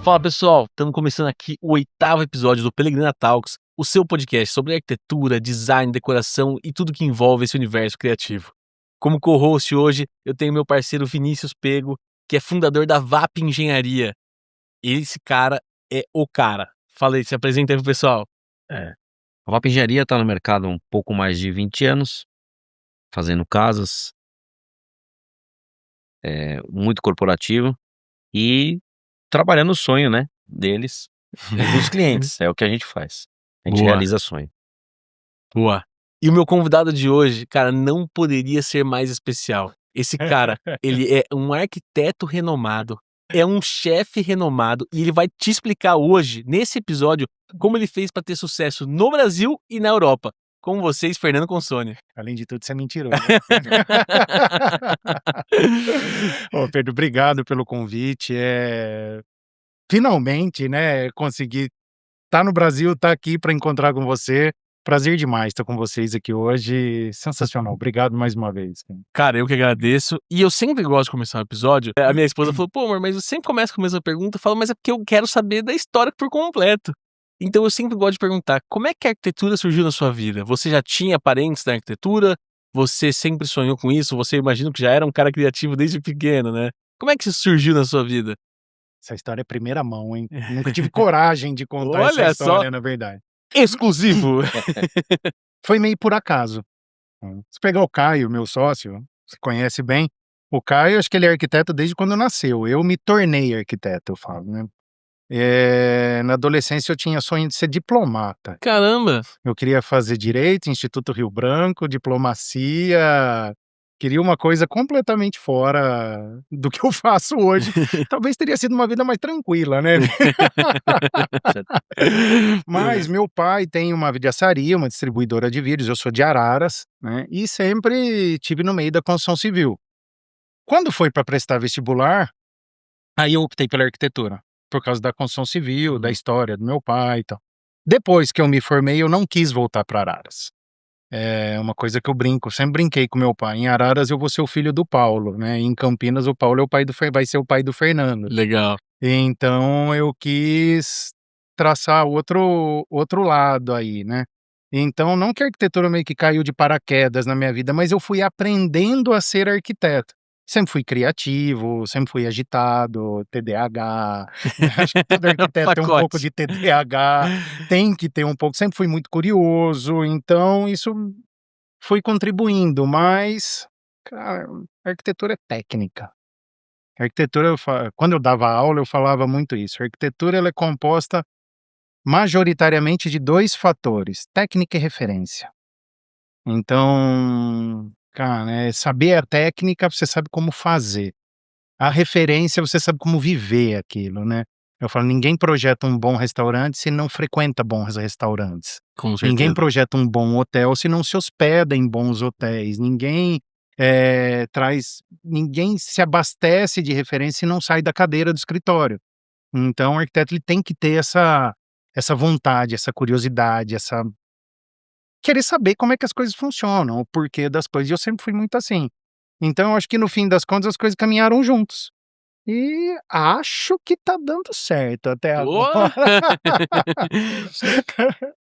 Fala pessoal, estamos começando aqui o 8º episódio do Pelegrina Talks, o seu podcast sobre arquitetura, design, decoração e tudo que envolve esse universo criativo. Como co-host hoje, eu tenho meu parceiro Vinícius Pego, que é fundador da VAP Engenharia. Esse cara é o cara. Fala aí, se apresenta aí pro pessoal. A VAP Engenharia está no mercado há um pouco mais de 20 anos, fazendo casas, muito corporativo e trabalhando o sonho, né, deles e dos clientes, é o que a gente faz. A gente Boa, realiza sonho. boa. E o meu convidado de hoje, cara, não poderia ser mais especial. Esse cara, ele é um arquiteto renomado, é um chefe renomado e ele vai te explicar hoje, nesse episódio, como ele fez para ter sucesso no Brasil e na Europa. Com vocês, Fernando Consone. Além de tudo, você é mentiroso. Ô, Pedro, obrigado pelo convite. Finalmente, né, consegui estar no Brasil, estar aqui para encontrar com você. Prazer demais estar com vocês aqui hoje. Sensacional. Obrigado mais uma vez. Cara, eu que agradeço. E eu sempre gosto de começar um episódio. A minha esposa falou, pô, amor, mas eu sempre começo com a mesma pergunta. Eu falo, mas é porque eu quero saber da história por completo. Então eu sempre gosto de perguntar, como é que a arquitetura surgiu na sua vida? Você já tinha parentes da arquitetura? Você sempre sonhou com isso? Você imagina que já era um cara criativo desde pequeno, né? Como é que isso surgiu na sua vida? Essa história é primeira mão, hein? Nunca tive coragem de contar essa Olha só, história, na verdade. exclusivo. Foi meio por acaso. Se pegar o Caio, meu sócio, você conhece bem. O Caio, acho que ele é arquiteto desde quando nasceu. Eu me tornei arquiteto, eu falo, né? Na adolescência eu tinha sonho de ser diplomata. Caramba. Eu queria fazer direito, Instituto Rio Branco, diplomacia. Queria uma coisa completamente fora do que eu faço hoje. Talvez teria sido uma vida mais tranquila, né? Mas meu pai tem uma vidraçaria, uma distribuidora de vidros, eu sou de Araras, né? E sempre tive no meio da construção civil. Quando foi para prestar vestibular, aí eu optei pela arquitetura, por causa da construção civil, da história do meu pai e tal. Depois que eu me formei, eu não quis voltar para Araras. É uma coisa que eu brinco, sempre brinquei com meu pai. Em Araras eu vou ser o filho do Paulo, né? Em Campinas o Paulo é o pai vai ser o pai do Fernando. Legal. Então eu quis traçar outro lado aí, né? Então não que a arquitetura meio que caiu de paraquedas na minha vida, mas eu fui aprendendo a ser arquiteto. Sempre fui criativo, sempre fui agitado, TDAH. Acho que todo arquiteto tem um pouco Pacote. de TDAH, tem que ter um pouco. Sempre fui muito curioso, então isso foi contribuindo, mas, cara, a arquitetura é técnica. A arquitetura, quando eu dava aula, eu falava muito isso. A arquitetura ela é composta majoritariamente de 2 fatores: técnica e referência. Então, cara, saber a técnica, você sabe como fazer. A referência, você sabe como viver aquilo, né. Eu falo: ninguém projeta um bom restaurante se não frequenta bons restaurantes. Com Ninguém certeza. projeta um bom hotel se não se hospeda em bons hotéis. Ninguém se abastece de referência e não sai da cadeira do escritório. Então o arquiteto ele tem que ter essa vontade, essa curiosidade, essa querer saber como é que as coisas funcionam, o porquê das coisas, e eu sempre fui muito assim. Então eu acho que no fim das contas as coisas caminharam juntos. E acho que tá dando certo até agora. Boa!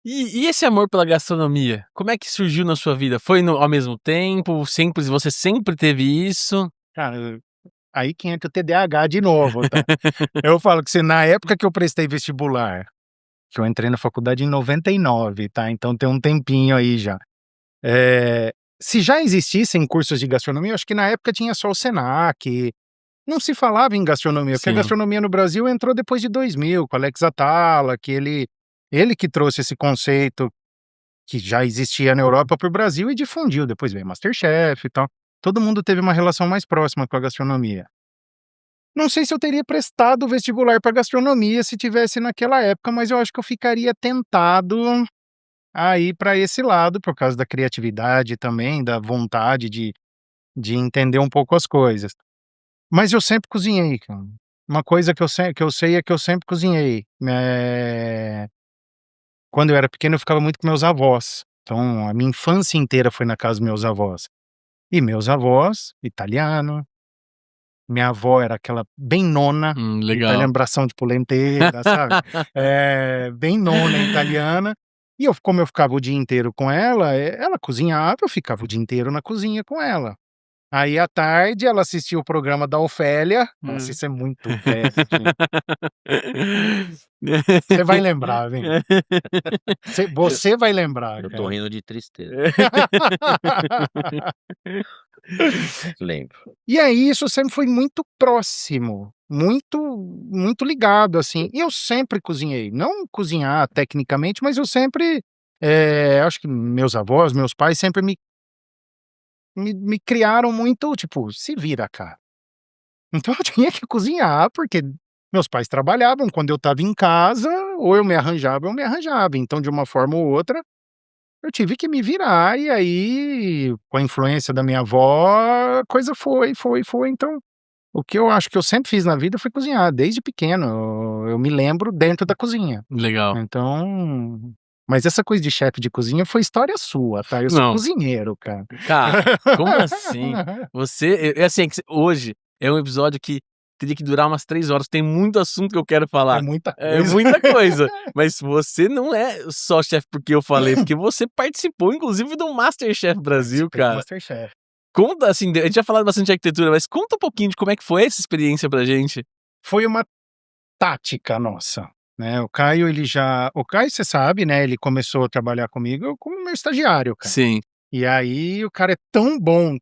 E esse amor pela gastronomia, como é que surgiu na sua vida? Foi ao mesmo tempo? Você sempre teve isso? Cara, aí que entra o TDAH de novo, tá. Eu falo que se na época que eu prestei vestibular, que eu entrei na faculdade em 99, tá, então tem um tempinho aí já. Se já existissem cursos de gastronomia, eu acho que na época tinha só o Senac, não se falava em gastronomia, porque a Sim. gastronomia no Brasil entrou depois de 2000, com Alex Atala, que ele que trouxe esse conceito que já existia na Europa para o Brasil e difundiu, depois veio MasterChef e tal. Todo mundo teve uma relação mais próxima com a gastronomia. Não sei se eu teria prestado o vestibular para gastronomia se tivesse naquela época, mas eu acho que eu ficaria tentado a ir para esse lado, por causa da criatividade também, da vontade de entender um pouco as coisas. Mas eu sempre cozinhei, cara. Uma coisa que eu sei é que eu sempre cozinhei. Quando eu era pequeno, eu ficava muito com meus avós. Então, a minha infância inteira foi na casa dos meus avós. E meus avós, italiano, Minha avó era aquela bem nona, Legal. italiana, bração de polentera, sabe? Bem nona italiana. E como eu ficava o dia inteiro com ela, ela cozinhava, eu ficava o dia inteiro na cozinha com ela. Aí à tarde ela assistia o programa da Ofélia. Nossa, isso é muito velho, gente. Você vai lembrar, vem. Você vai lembrar, Eu tô cara. rindo de tristeza. Lembro. E aí isso sempre foi muito próximo, muito ligado, assim. E eu sempre cozinhei, não cozinhar tecnicamente, mas eu sempre, acho que meus avós, meus pais sempre me criaram muito, tipo, se vira, cara. Então eu tinha que cozinhar, porque meus pais trabalhavam, quando eu estava em casa, ou eu me arranjava, eu me arranjava. Então, de uma forma ou outra, eu tive que me virar, e aí, com a influência da minha avó, a coisa foi. Então, o que eu acho que eu sempre fiz na vida foi cozinhar, desde pequeno. Eu me lembro dentro da cozinha. Legal. Então, mas essa coisa de chefe de cozinha foi história sua, tá? Eu sou Não. cozinheiro, cara. Cara, como assim? Você, assim, hoje é um episódio que teria que durar umas 3 horas, tem muito assunto que eu quero É falar. muita É coisa. muita coisa, mas você não é só chefe porque eu falei, porque você participou inclusive do MasterChef Brasil, Participei do cara. MasterChef. Conta, assim, a gente já falou bastante de arquitetura, mas conta um pouquinho de como é que foi essa experiência pra gente. Foi uma tática nossa, né? O Caio, você sabe, né? Ele começou a trabalhar comigo como meu estagiário, cara. Sim. E aí o cara é tão bom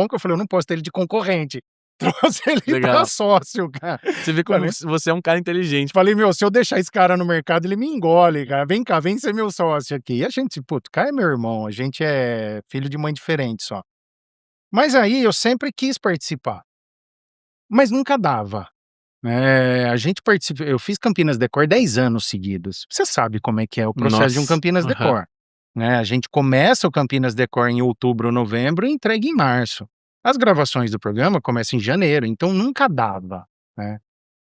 que eu falei, eu não posso ter ele de concorrente. Trouxe ele pra Legal. sócio, cara. Você vê como Falei você é um cara inteligente. falei: "Meu, se eu deixar esse cara no mercado, ele me engole, cara. Vem cá, vem ser meu sócio aqui". E a gente, puto, o Caio é meu irmão, a gente é filho de mãe diferente só. Mas aí eu sempre quis participar, mas nunca dava. A gente participa eu fiz Campinas Decor 10 anos seguidos. Você sabe como é que é o processo de um Nossa. Campinas Aham. Decor, né? A gente começa o Campinas Decor em outubro, novembro e entrega em março. As gravações do programa começam em janeiro, então nunca dava, né?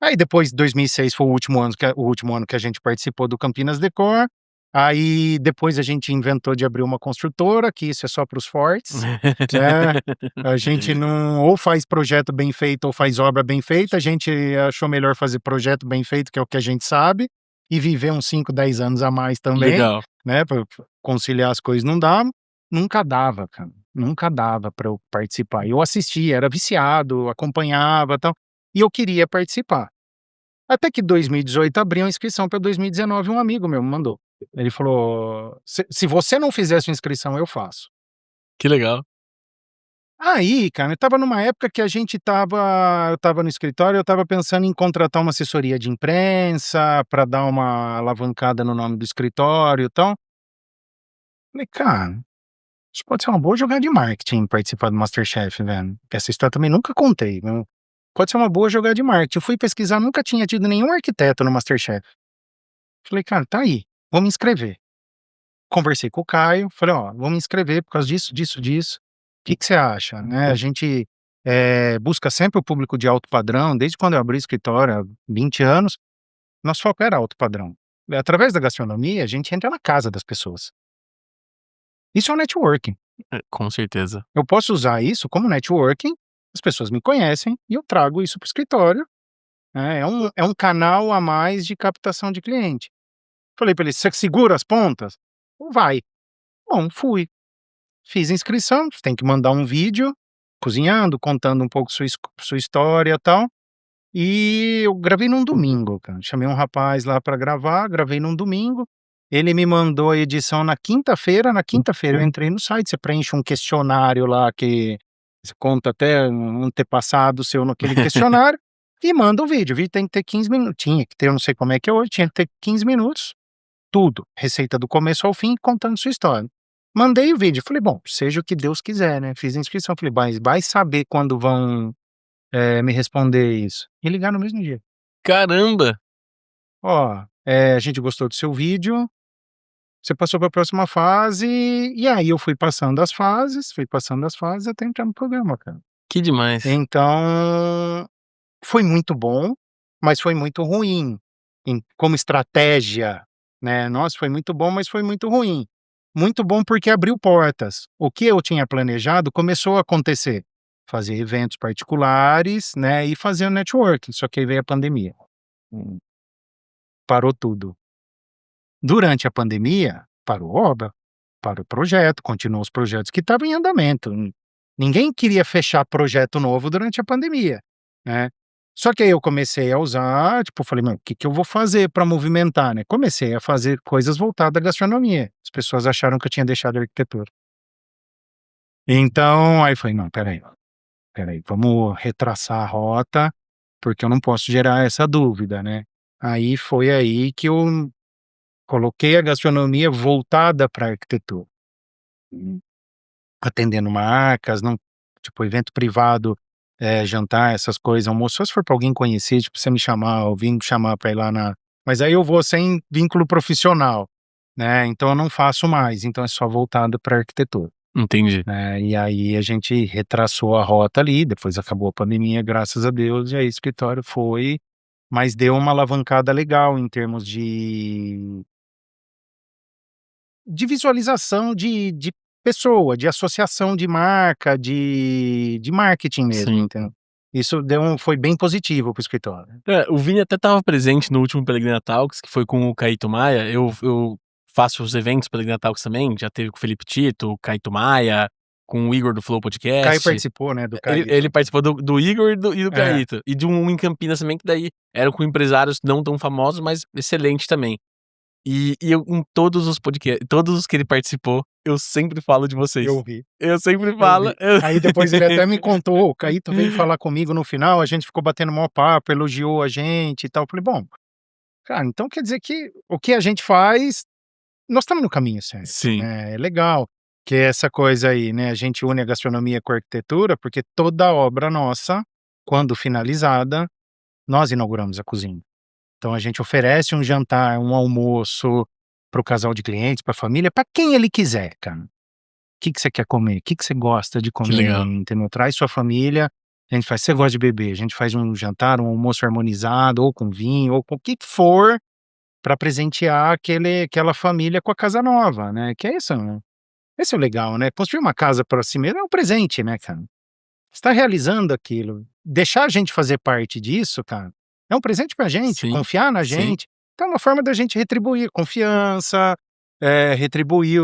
Aí depois 2006 foi o último ano que a gente participou do Campinas Decor. Aí depois a gente inventou de abrir uma construtora, que isso é só para os fortes, né? A gente não ou faz projeto bem feito ou faz obra bem feita. A gente achou melhor fazer projeto bem feito, que é o que a gente sabe, e viver uns 5, 10 anos a mais também, Legal. né? Pra conciliar as coisas não dá. Nunca dava, cara. Nunca dava para eu participar. Eu assistia, era viciado, acompanhava, tal, e eu queria participar. Até que 2018 abriu a inscrição para 2019, um amigo meu me mandou. Ele falou: Se você não fizer sua inscrição, eu faço". Que legal. Aí, cara, eu estava numa época que eu estava no escritório, eu estava pensando em contratar uma assessoria de imprensa para dar uma alavancada no nome do escritório e tal. Falei: "Cara, isso pode ser uma boa jogada de marketing participar do MasterChef, velho". Essa história também nunca contei, viu. Pode ser uma boa jogada de marketing. Eu fui pesquisar, nunca tinha tido nenhum arquiteto no MasterChef. Falei: "Cara, tá aí, vou me inscrever". Conversei com o Caio, falei: "Ó, vou me inscrever por causa disso, disso, disso. O que que você acha?", né, a gente, busca sempre o público de alto padrão, desde quando eu abri o escritório há 20 anos, nosso foco era alto padrão. Através da gastronomia, a gente entra na casa das pessoas. Isso é um networking. Com certeza. Eu posso usar isso como networking, as pessoas me conhecem e eu trago isso para o escritório, né, é um canal a mais de captação de cliente. Falei para ele: "Você segura as pontas?". "Vai". Bom, fui. Fiz a inscrição, você tem que mandar um vídeo cozinhando, contando um pouco sua história, e tal. E eu gravei num domingo, cara. Chamei um rapaz lá para gravar, gravei num domingo. Ele me mandou a edição na quinta-feira. Na quinta-feira eu entrei no site, você preenche um questionário lá que você conta até um antepassado seu naquele questionário e manda o vídeo. O vídeo tem que ter 15 minutos. Tinha que ter, eu não sei como é que é hoje, tinha que ter 15 minutos. Tudo, receita do começo ao fim, contando sua história. Mandei o vídeo, falei: "Bom, seja o que Deus quiser, né". Fiz a inscrição, falei: "Mas vai saber quando vão, me responder isso". E ligaram no mesmo dia. Caramba! "Ó, a gente gostou do seu vídeo, você passou para a próxima fase", e aí eu fui passando as fases até entrar no programa, cara. Que demais. Então, foi muito bom, mas foi muito ruim, como estratégia, né. Nossa, foi muito bom, mas foi muito ruim. Muito bom porque abriu portas. O que eu tinha planejado começou a acontecer. fazer eventos particulares, né, e fazer o networking, só que aí veio a pandemia. Parou tudo. Durante a pandemia, parou obra, parou projeto, continuou os projetos que estavam em andamento. Ninguém queria fechar projeto novo durante a pandemia, né. Só que aí eu comecei a usar, tipo, falei: "Meu, o que que eu vou fazer para movimentar, né?". Comecei a fazer coisas voltadas à gastronomia. As pessoas acharam que eu tinha deixado a arquitetura. Então, aí eu falei: "Não, espera aí, vamos retraçar a rota, porque eu não posso gerar essa dúvida, né". Aí foi aí que eu coloquei a gastronomia voltada pra arquitetura. Atendendo marcas, não tipo, evento privado, jantar, essas coisas, almoço, só se for pra alguém conhecer, tipo, você me chamar ou vir me chamar pra ir lá na mas aí eu vou sem vínculo profissional, né, então eu não faço mais, então é só voltado pra arquitetura, Entendi. né. E aí a gente retraçou a rota ali, depois acabou a pandemia, graças a Deus, e aí o escritório foi mas deu uma alavancada legal em termos de visualização de pessoa, de associação de marca, de marketing mesmo, Sim. entendeu. Isso foi bem positivo para o escritório. O Vini até estava presente no último Pelegrina Talks, que foi com o Caíto Maia. Eu faço os eventos Pelegrina Talks também, já teve com o Felipe Tito, o Caíto Maia, com o Igor do Flow Caio Podcast. participou, né, do Ele Caíto. participou do Igor e do É. Caíto. E de um em Campinas também, que daí eram com empresários não tão famosos, mas excelente também. E eu em todos os podcasts, todos os que ele participou, eu sempre falo de vocês. Eu vi. Eu sempre Eu falo. vi. Aí depois ele até me contou, o Caíto veio falar comigo no final, a gente ficou batendo maior papo, elogiou a gente e tal. Eu falei: "Bom, cara, então quer dizer que o que a gente faz, nós estamos no caminho certo, Sim. né". É legal que é essa coisa aí, né, a gente une a gastronomia com a arquitetura, porque toda obra nossa, quando finalizada, nós inauguramos a cozinha. Então a gente oferece um jantar, um almoço para o casal de clientes, para a família, para quem ele quiser, cara. O que que você quer comer? O que que você gosta de Que comer, legal. entendeu? Traz sua família, a gente faz você gosta de beber, a gente faz um jantar, um almoço harmonizado, ou com vinho, ou com o que for, para presentear aquela família com a casa nova, né, que é isso, né. Esse é o legal, né, construir uma casa para si mesmo é um presente, né, cara. Você tá realizando aquilo. Deixar a gente fazer parte disso, cara, é um presente pra gente, Sim, confiar na sim. gente. Então é uma forma da gente retribuir confiança, retribuir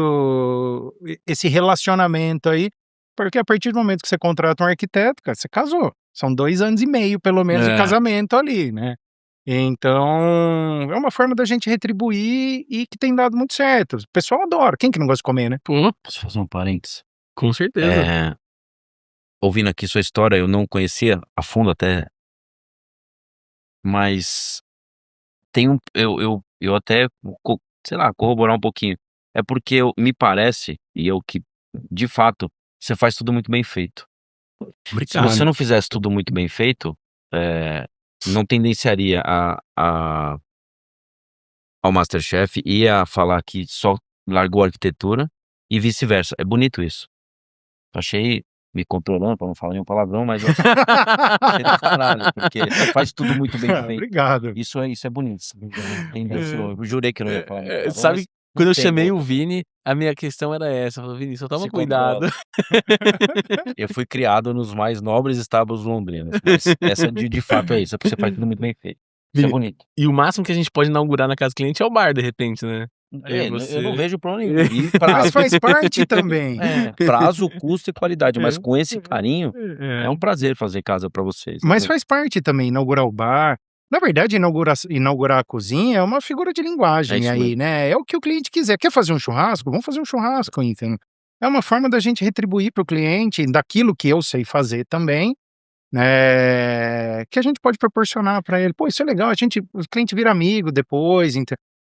esse relacionamento aí, porque a partir do momento que você contrata um arquiteto, cara, você casou. São 2 anos e meio, pelo menos, de É. casamento ali, né. Então, é uma forma da gente retribuir e que tem dado muito certo. O pessoal adora, quem que não gosta de comer, né? Pô, Posso fazer um parênteses? com certeza. Ouvindo aqui sua história, eu não conhecia a fundo até, mas tem eu até, sei lá, corroborar um pouquinho. É porque me parece, e eu que, de fato, você faz tudo muito bem feito. Se Obrigado. você não fizesse tudo muito bem feito, não tendenciaria ao MasterChef e a falar que só largou a arquitetura e vice-versa. É bonito isso. Achei, me controlando pra não falar nenhum palavrão, mas eu achei do caralho, porque você faz tudo muito bem feito. Obrigado. Isso é bonito. Eu jurei que eu não ia falar nenhum palavrão, Sabe, mas quando não eu tem chamei o outra. Vini, a minha questão era essa. Eu falei: "Vini, só toma Se cuidado". Eu fui criado nos mais nobres estábulos londrinos, mas essa de fato é isso, é porque você faz tudo muito bem feito. Isso é Vini, bonito. e o máximo que a gente pode inaugurar na casa do cliente é o bar, de repente, né. Eu não Você vejo problema nenhum. E Mas prazo. faz parte também. Prazo, custo e qualidade, mas com esse carinho, É. é um prazer fazer casa pra vocês. Mas faz parte também inaugurar o bar. Na verdade, inaugurar a cozinha é uma figura de É linguagem isso aí, mesmo. né, é o que o cliente quiser. Quer fazer um churrasco? Vamos fazer um churrasco, entendeu. É uma forma da gente retribuir para o cliente daquilo que eu sei fazer também, que a gente pode proporcionar para ele. Pô, isso é legal, o cliente vira amigo depois,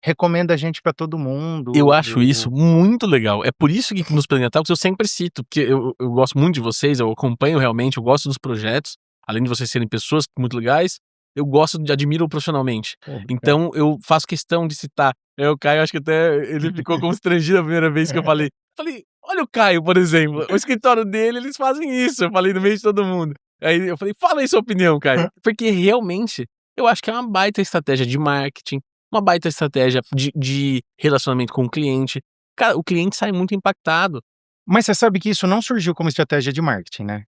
recomenda a gente para todo mundo. Eu acho isso muito legal. É por isso que nos Planeta Talks eu sempre cito, porque eu gosto muito de vocês, eu acompanho realmente, eu gosto dos projetos, além de vocês serem pessoas muito legais, eu admiro profissionalmente. Então eu faço questão de citar. O Caio, acho que até ele ficou constrangido a primeira vez que eu falei. Falei: "Olha o Caio, por exemplo, o escritório dele, eles fazem isso", eu falei no meio de todo mundo. Aí eu falei: "Fala aí sua opinião, Caio", porque realmente eu acho que é uma baita estratégia de marketing, uma baita estratégia de relacionamento com o cliente. Cara, o cliente sai muito impactado. Mas você sabe que isso não surgiu como estratégia de marketing, né.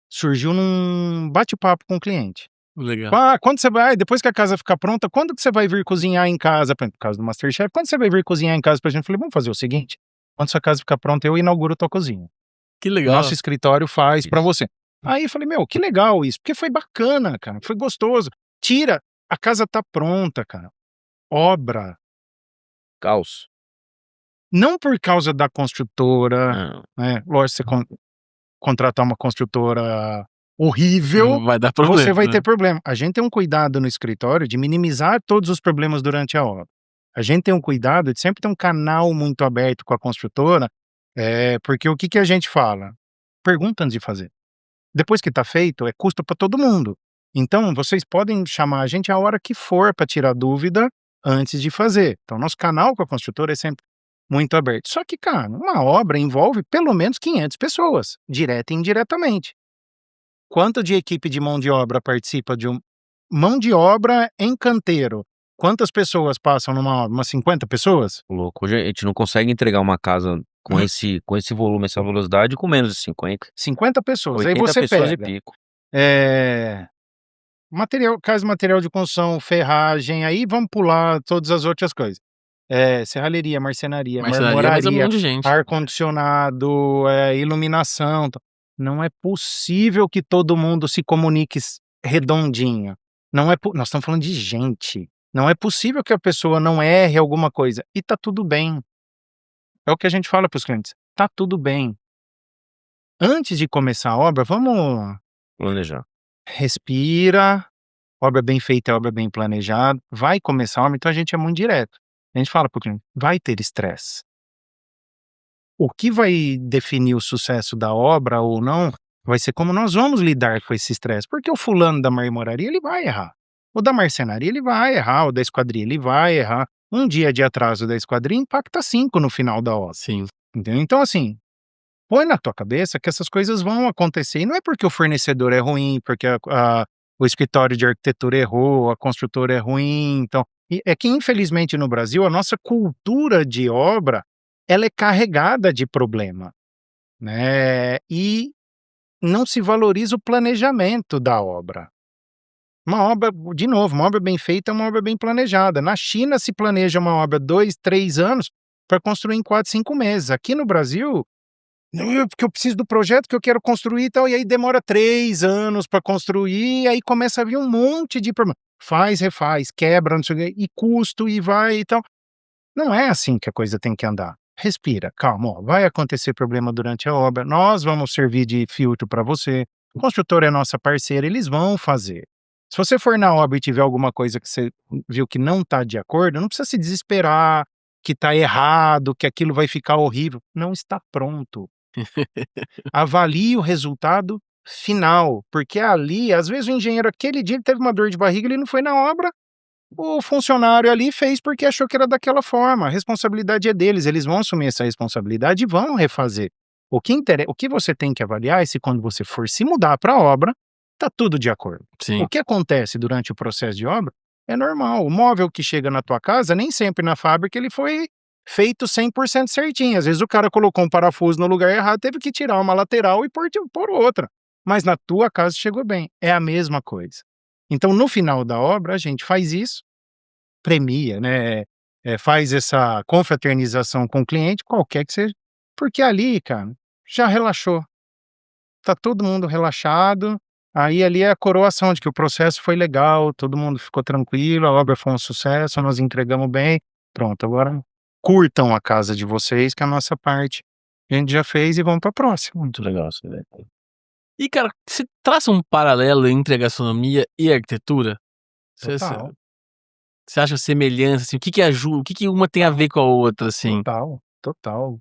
surgiu num bate-papo com o cliente. Legal. Quando você vai, depois que a casa ficar pronta, quando que você vai vir cozinhar em casa? Por causa do MasterChef, quando você vai vir cozinhar em casa pra gente? Eu falei, vamos fazer o seguinte, quando sua casa ficar pronta, eu inauguro tua cozinha. Que legal. Nosso escritório faz pra você. Aí eu falei, meu, que legal isso, porque foi bacana, cara, foi gostoso. Tira, a casa tá pronta, cara. Obra. Caos. Não por causa da construtora, Não. né? Lógico, você contratar uma construtora horrível, Vai dar problema. você vai né? ter problema. A gente tem um cuidado no escritório de minimizar todos os problemas durante a obra. A gente tem um cuidado de sempre ter um canal muito aberto com a construtora, porque o que a gente fala? Pergunta antes de fazer. Depois que tá feito, é custo para todo mundo. Então, vocês podem chamar a gente a hora que for para tirar dúvida antes de fazer. Então, nosso canal com a construtora é sempre muito aberto. Só que, cara, uma obra envolve pelo menos 500 pessoas, direta e indiretamente. Quanto de equipe de mão de obra participa de mão de obra em canteiro? Quantas pessoas passam numa obra? Umas 50 pessoas? Louco. Hoje a gente não consegue entregar uma casa com esse volume, essa velocidade, com menos de 50. 50 pessoas. Aí 80 você pessoas pega. e pico. Material de construção, ferragem, aí vamos pular todas as outras coisas. Serralheria, marcenaria, Mas é um marmoraria, monte de gente. ar-condicionado, iluminação. Não é possível que todo mundo se comunique redondinho. Nós estamos falando de gente. Não é possível que a pessoa não erre alguma coisa. E tá tudo bem. É o que a gente fala para os clientes. Tá tudo bem. Antes de começar a obra, vamos Planejar. respira. Obra bem feita é obra bem planejada. Vai começar a obra, então a gente é muito direto. A gente fala para o cliente, vai ter estresse. O que vai definir o sucesso da obra ou não, vai ser como nós vamos lidar com esse estresse. Porque o fulano da marmoraria, ele vai errar. O da marcenaria, ele vai errar. O da esquadria, ele vai errar. Um dia de atraso da esquadria impacta 5 no final da obra. Sim. Entendeu? Então, assim, põe na tua cabeça que essas coisas vão acontecer. E não é porque o fornecedor é ruim, porque o escritório de arquitetura errou, a construtora é ruim. Então, é que, infelizmente, no Brasil, a nossa cultura de obra, ela é carregada de problema, né? E não se valoriza o planejamento da obra. Uma obra, de novo, uma obra bem feita é uma obra bem planejada. Na China se planeja uma obra 2, 3 anos para construir em 4, 5 meses. Aqui no Brasil, porque eu preciso do projeto que eu quero construir e tal, e aí demora 3 anos para construir, e aí começa a vir um monte de problema. Faz, refaz, quebra, não sei o quê, e custo, e vai e tal. Não é assim que a coisa tem que andar. Respira, calma, ó, vai acontecer problema durante a obra, nós vamos servir de filtro para você, o construtor é nossa parceira, eles vão fazer. Se você for na obra e tiver alguma coisa que você viu que não está de acordo, não precisa se desesperar, que está errado, que aquilo vai ficar horrível. Não está pronto. Avalie o resultado final, porque ali, às vezes o engenheiro aquele dia ele teve uma dor de barriga, ele não foi na obra, o funcionário ali fez porque achou que era daquela forma, a responsabilidade é deles, eles vão assumir essa responsabilidade e vão refazer. O que você tem que avaliar é se quando você for se mudar para a obra, tá tudo de acordo. Sim. O que acontece durante o processo de obra é normal, o móvel que chega na tua casa, nem sempre na fábrica ele foi feito 100% certinho, às vezes o cara colocou um parafuso no lugar errado, teve que tirar uma lateral e pôr outra, mas na tua casa chegou bem, é a mesma coisa. Então, no final da obra, a gente faz isso, premia, né? Faz essa confraternização com o cliente, qualquer que seja, porque ali, cara, já relaxou. Tá todo mundo relaxado, aí ali é a coroação de que o processo foi legal, todo mundo ficou tranquilo, a obra foi um sucesso, nós entregamos bem, pronto, agora curtam a casa de vocês, que a nossa parte a gente já fez e vamos pra próxima. Muito legal essa ideia. E, cara, você traça um paralelo entre a gastronomia e a arquitetura? Total. Você acha semelhança, assim, o que ajuda, o que uma tem a ver com a outra, assim? Total.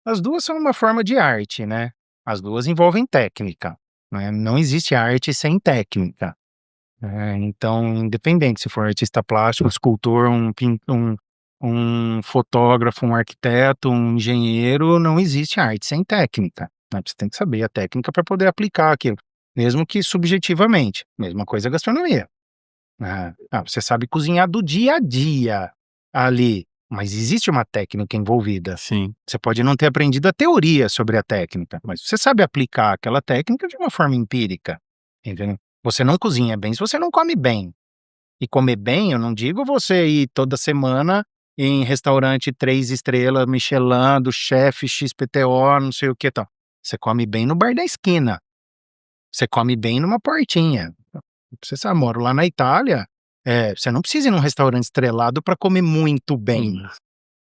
As duas são uma forma de arte, né? As duas envolvem técnica, né? Não existe arte sem técnica. Então, independente se for artista plástico, escultor, um fotógrafo, um arquiteto, um engenheiro, não existe arte sem técnica, né? Você tem que saber a técnica para poder aplicar aquilo, mesmo que subjetivamente. Mesma coisa a gastronomia. Você sabe cozinhar do dia a dia ali, mas existe uma técnica envolvida. Sim. Você pode não ter aprendido a teoria sobre a técnica, mas você sabe aplicar aquela técnica de uma forma empírica, entendeu? Você não cozinha bem se você não come bem. E comer bem, eu não digo você ir toda semana em restaurante 3 estrelas, Michelin, do chefe XPTO, não sei o que tal. Você come bem no bar da esquina. Você come bem numa portinha. Você sabe, moro lá na Itália, você não precisa ir num restaurante estrelado para comer muito bem.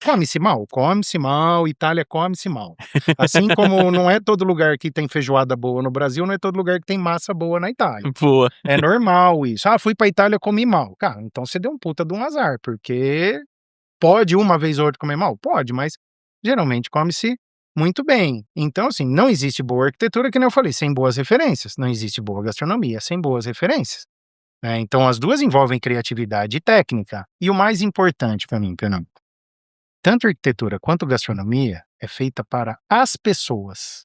Come-se mal? Come-se mal, Itália come-se mal. Assim como não é todo lugar que tem feijoada boa no Brasil, não é todo lugar que tem massa boa na Itália. Boa. É normal isso. Ah, fui pra Itália, comi mal. Cara, então você deu um puta de um azar, porque pode uma vez ou outra comer mal? Pode, mas geralmente come-se muito bem. Então, assim, não existe boa arquitetura, que nem eu falei, sem boas referências. Não existe boa gastronomia sem boas referências. Então, as duas envolvem criatividade e técnica. E o mais importante para mim, Fernando, tanto arquitetura quanto gastronomia é feita para as pessoas.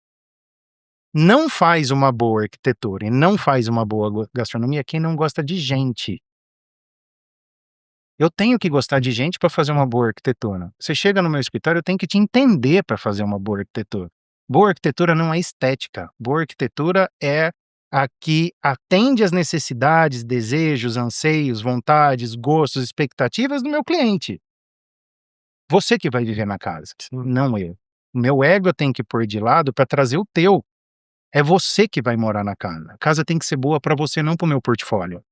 Não faz uma boa arquitetura e não faz uma boa gastronomia quem não gosta de gente. Eu tenho que gostar de gente para fazer uma boa arquitetura. Você chega no meu escritório, eu tenho que te entender para fazer uma boa arquitetura. Boa arquitetura não é estética. Boa arquitetura é a que atende às necessidades, desejos, anseios, vontades, gostos, expectativas do meu cliente. Você que vai viver na casa, não eu. O meu ego eu tenho que pôr de lado para trazer o teu. É você que vai morar na casa. A casa tem que ser boa para você, não para o meu portfólio.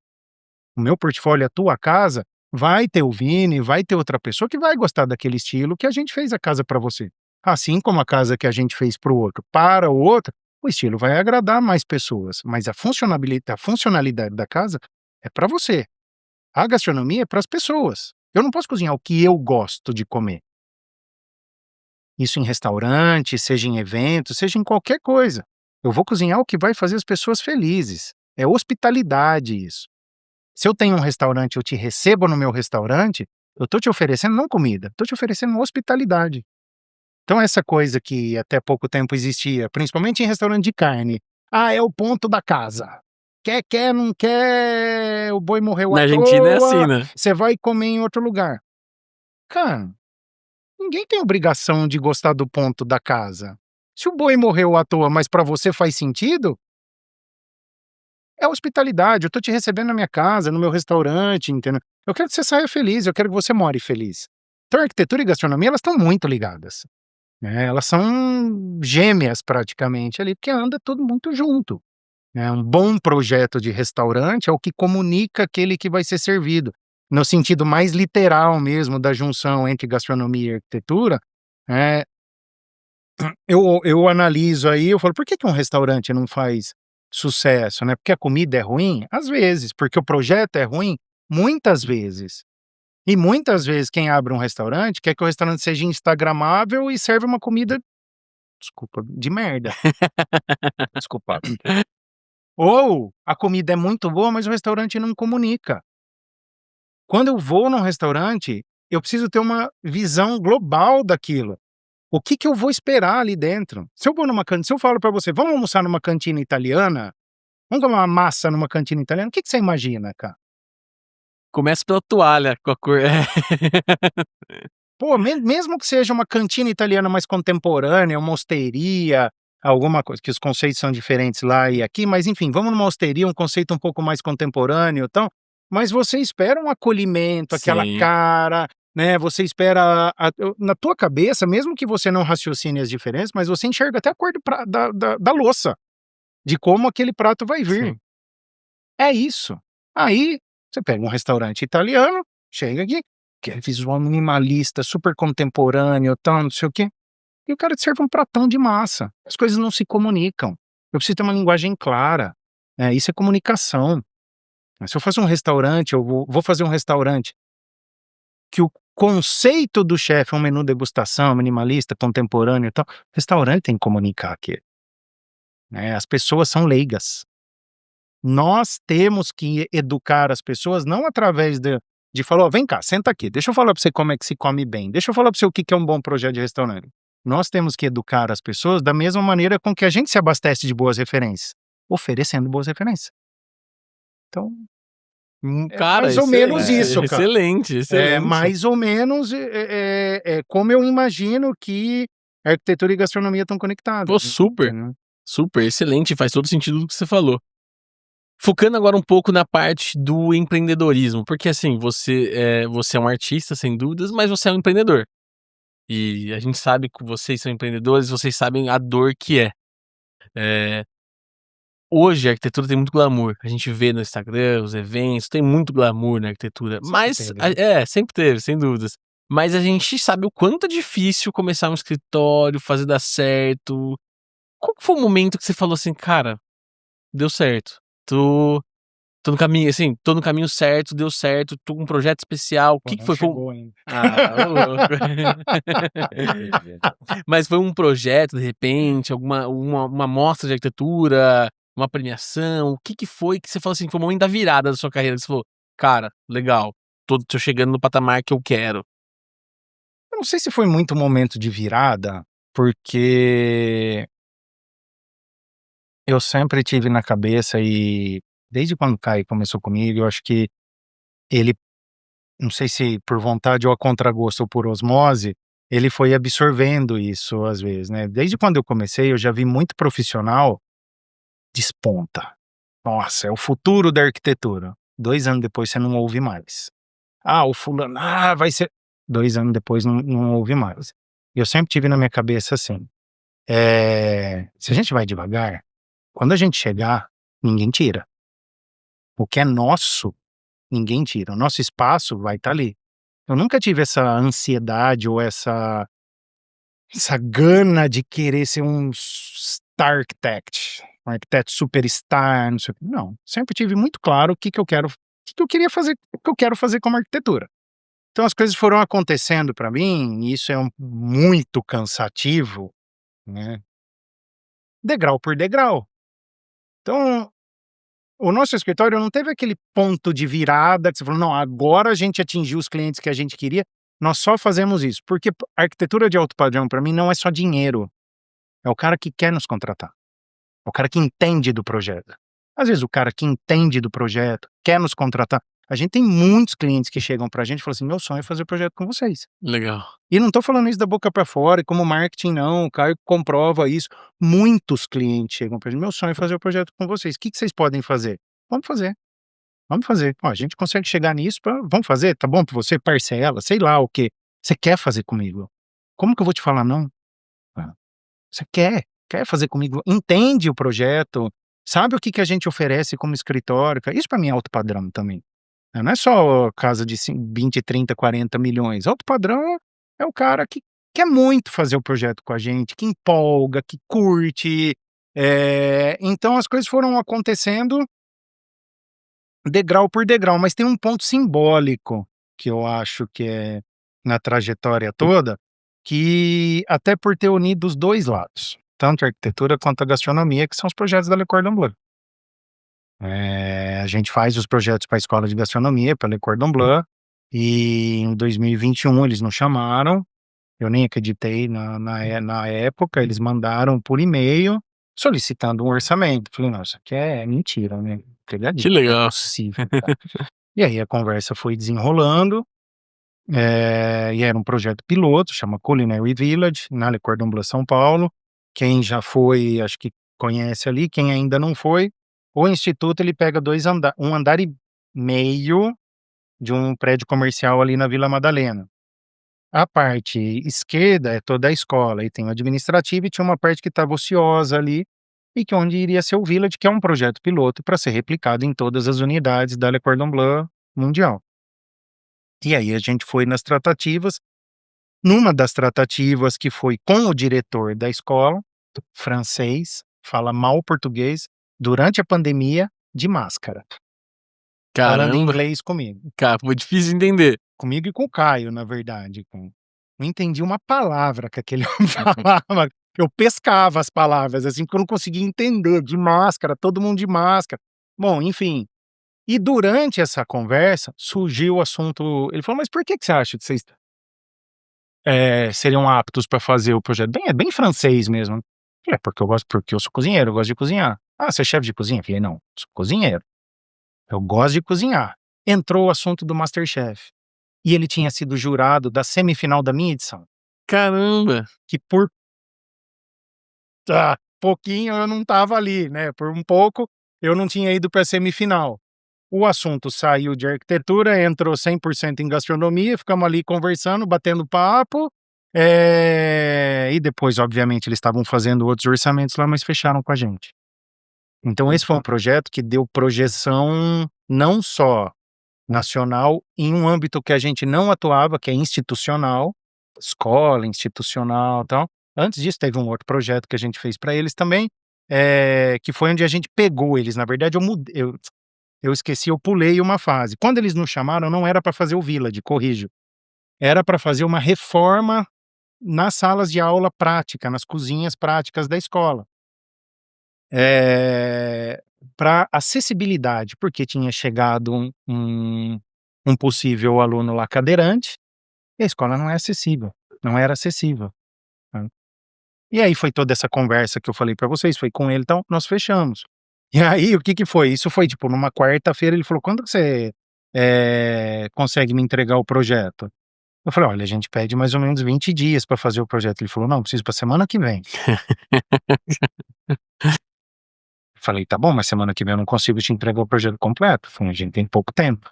O meu portfólio, a tua casa, vai ter o Vini, vai ter outra pessoa que vai gostar daquele estilo que a gente fez a casa para você. Assim como a casa que a gente fez para o outro, o estilo vai agradar mais pessoas, mas a funcionalidade da casa é para você. A gastronomia é para as pessoas. Eu não posso cozinhar o que eu gosto de comer. Isso em restaurante, seja em evento, seja em qualquer coisa. Eu vou cozinhar o que vai fazer as pessoas felizes. É hospitalidade isso. Se eu tenho um restaurante, eu te recebo no meu restaurante, eu tô te oferecendo não comida, tô te oferecendo hospitalidade. Então essa coisa que até pouco tempo existia, principalmente em restaurante de carne, é o ponto da casa. Quer, não quer, o boi morreu Na à Argentina é toa, assim, né? você vai comer em outro lugar. Cara, ninguém tem obrigação de gostar do ponto da casa. Se o boi morreu à toa, mas para você faz sentido, é hospitalidade. Eu tô te recebendo na minha casa, no meu restaurante, entendeu? Eu quero que você saia feliz, eu quero que você more feliz. Então, arquitetura e gastronomia, elas estão muito ligadas, né? Elas são gêmeas praticamente ali, porque anda tudo muito junto, né? Um bom projeto de restaurante é o que comunica aquele que vai ser servido. No sentido mais literal mesmo da junção entre gastronomia e arquitetura, é, eu analiso aí, eu falo, por que um restaurante não faz sucesso, né? Porque a comida é ruim? Às vezes. Porque o projeto é ruim? Muitas vezes. E muitas vezes quem abre um restaurante quer que o restaurante seja instagramável e serve uma comida, desculpa, de merda. Desculpa. Ou a comida é muito boa, mas o restaurante não comunica. Quando eu vou num restaurante, eu preciso ter uma visão global daquilo. O que eu vou esperar ali dentro? Se eu vou numa cantina, se eu falo pra você, vamos almoçar numa cantina italiana, vamos comer uma massa numa cantina italiana, o que você imagina, cara? Começa pela toalha com a cor. Pô, mesmo que seja uma cantina italiana mais contemporânea, uma osteria, alguma coisa, que os conceitos são diferentes lá e aqui, mas enfim, vamos numa osteria, um conceito um pouco mais contemporâneo e tal, mas você espera um acolhimento, aquela Sim. cara, né? Você espera na tua cabeça, mesmo que você não raciocine as diferenças, mas você enxerga até a cor da louça, de como aquele prato vai vir. Sim. É isso. Aí você pega um restaurante italiano, chega aqui, que é visual minimalista, super contemporâneo, tal, não sei o quê, e o cara te serve um pratão de massa. As coisas não se comunicam. Eu preciso ter uma linguagem clara. Isso é comunicação. Se eu fazer um restaurante, eu vou fazer um restaurante que o conceito do chefe é um menu degustação, minimalista, contemporâneo e tal, o restaurante tem que comunicar aqui. As pessoas são leigas. Nós temos que educar as pessoas não através de falar, vem cá, senta aqui, deixa eu falar para você como é que se come bem, deixa eu falar para você o que é um bom projeto de restaurante. Nós temos que educar as pessoas da mesma maneira com que a gente se abastece de boas referências, oferecendo boas referências. Então, Cara, mais ou menos excelente, isso, cara. excelente, É excelente. mais ou menos como eu imagino que arquitetura e gastronomia estão conectadas. Pô, super, Entendeu? super, excelente, faz todo sentido do que você falou. Focando agora um pouco na parte do empreendedorismo, porque assim, você é um artista, sem dúvidas, mas você é um empreendedor. E a gente sabe que vocês são empreendedores, vocês sabem a dor que é. Eh, Hoje a arquitetura tem muito glamour, a gente vê no Instagram, os eventos, tem muito glamour na arquitetura, Sempre mas teve, né? sempre teve, sem dúvidas. Mas a gente sabe o quanto é difícil começar um escritório, fazer dar certo. Qual que foi o momento que você falou assim: "Cara, deu certo, tô no caminho, assim, tô no caminho certo, deu certo, tô com um projeto especial"? O Pô, que que não foi? Foi um chegou ainda. ô louco. Mas foi um projeto, de repente, uma mostra de arquitetura, uma premiação? O que que foi que você falou assim, que foi o momento da virada da sua carreira, que você falou: "Cara, legal, tô chegando no patamar que eu quero"? Eu não sei se foi muito momento de virada, porque eu sempre tive na cabeça e desde quando o Caio começou comigo, eu acho que ele, não sei se por vontade ou a contragosto ou por osmose, ele foi absorvendo isso às vezes, né. Desde quando eu comecei, eu já vi muito profissional desponta. Nossa, é o futuro da arquitetura. 2 anos depois você não ouve mais. Ah, o fulano, vai ser 2 anos depois não ouve mais. E eu sempre tive na minha cabeça assim, se a gente vai devagar, quando a gente chegar, ninguém tira. O que é nosso, ninguém tira. O nosso espaço vai estar ali. Eu nunca tive essa ansiedade ou essa gana de querer ser um star architect, um arquiteto superstar, não sei o quê. Não, sempre tive muito claro o que que eu quero, o que que eu queria fazer, o que eu quero fazer como arquitetura. Então as coisas foram acontecendo para mim, e isso é muito cansativo, né, degrau por degrau. Então, o nosso escritório não teve aquele ponto de virada que você falou: "Não, agora a gente atingiu os clientes que a gente queria, nós só fazemos isso", porque a arquitetura de alto padrão para mim não é só dinheiro, é o cara que quer nos contratar, é o cara que entende do projeto. Às vezes o cara que entende do projeto, quer nos contratar, a gente tem muitos clientes que chegam pra gente e falam assim: "Meu sonho é fazer projeto com vocês". Legal. E não tô falando isso da boca pra fora e como marketing não, o Caio comprova isso. Muitos clientes chegam pra gente: "Meu sonho é fazer o projeto com vocês, que vocês podem fazer?". "Vamos fazer, vamos fazer. Ó, a gente consegue chegar nisso vamos fazer, tá bom pra você? Parcela", sei lá o quê. "Você quer fazer comigo? Como que eu vou te falar não? Ah, você quer fazer comigo, entende o projeto, sabe o que que a gente oferece como escritório", isso pra mim é alto padrão também. Não é só casa de 20, 30, 40 milhões. Alto padrão é o cara que quer muito fazer o projeto com a gente, que empolga, que curte. Então as coisas foram acontecendo degrau por degrau, mas tem um ponto simbólico que eu acho que é na trajetória toda, que até por ter unido os 2 lados, tanto a arquitetura quanto a gastronomia, que são os projetos da Le Cordon Bleu. A gente faz os projetos para a escola de gastronomia, para Le Cordon Bleu, e em 2021 eles nos chamaram, eu nem acreditei na época, eles mandaram por e-mail solicitando um orçamento. Falei: "Não, isso aqui é mentira, né, Que pegadinha, não é legal. possível, cara". E aí a conversa foi desenrolando, e era um projeto piloto, chama Culinary Village, na Le Cordon Bleu, São Paulo. Quem já foi, acho que conhece ali, quem ainda não foi, o instituto ele pega 2 um andar e meio de um prédio comercial ali na Vila Madalena. A parte esquerda é toda a escola, e tem o administrativo e tinha uma parte que estava ociosa ali, e que onde iria ser o Village, que é um projeto piloto para ser replicado em todas as unidades da Le Cordon Bleu mundial. E aí a gente foi nas tratativas, numa das tratativas que foi com o diretor da escola, francês, fala mal português, durante a pandemia, de máscara, falando Caramba, inglês comigo. cara, foi difícil de entender. Comigo e com o Caio, na verdade, não entendi uma palavra que aquele homem falava, eu pescava as palavras, assim, porque eu não conseguia entender, de máscara, todo mundo de máscara. Bom, enfim, e durante essa conversa, surgiu o assunto, ele falou: "Mas por que que você acha que vocês, seriam aptos para fazer o projeto?". É bem francês mesmo. Falei: porque eu sou cozinheiro, eu gosto de cozinhar". "Ah, você é chefe de cozinha?". Falei: "Não, sou cozinheiro, eu gosto de cozinhar". entrou o assunto do MasterChef. E ele tinha sido jurado da semifinal da minha edição. Caramba! Que por pouquinho eu não estava ali, né? Por um pouco eu não tinha ido para a semifinal. O assunto saiu de arquitetura, entrou 100% em gastronomia, ficamos ali conversando, batendo papo. E depois, obviamente, eles estavam fazendo outros orçamentos lá, mas fecharam com a gente. Então, esse foi um projeto que deu projeção não só nacional, em um âmbito que a gente não atuava, que é institucional, escola, institucional e tal. Antes disso, teve um outro projeto que a gente fez para eles também, que foi onde a gente pegou eles. Na verdade, eu esqueci, eu pulei uma fase. Quando eles nos chamaram, não era para fazer o Village, corrijo. Era para fazer uma reforma nas salas de aula prática, nas cozinhas práticas da escola. Para acessibilidade, porque tinha chegado um possível aluno lá cadeirante, e a escola não é acessível, não era acessível, né. E aí foi toda essa conversa que eu falei para vocês, foi com ele, então nós fechamos. E aí o que foi? Isso foi tipo numa quarta-feira, ele falou: "Quando que você, consegue me entregar o projeto?" Eu falei: "Olha, a gente pede mais ou menos 20 dias para fazer o projeto." Ele falou: "Não, preciso para semana que vem." Falei: "Tá bom, mas semana que vem eu não consigo te entregar o projeto completo." Falei: "A gente tem pouco tempo.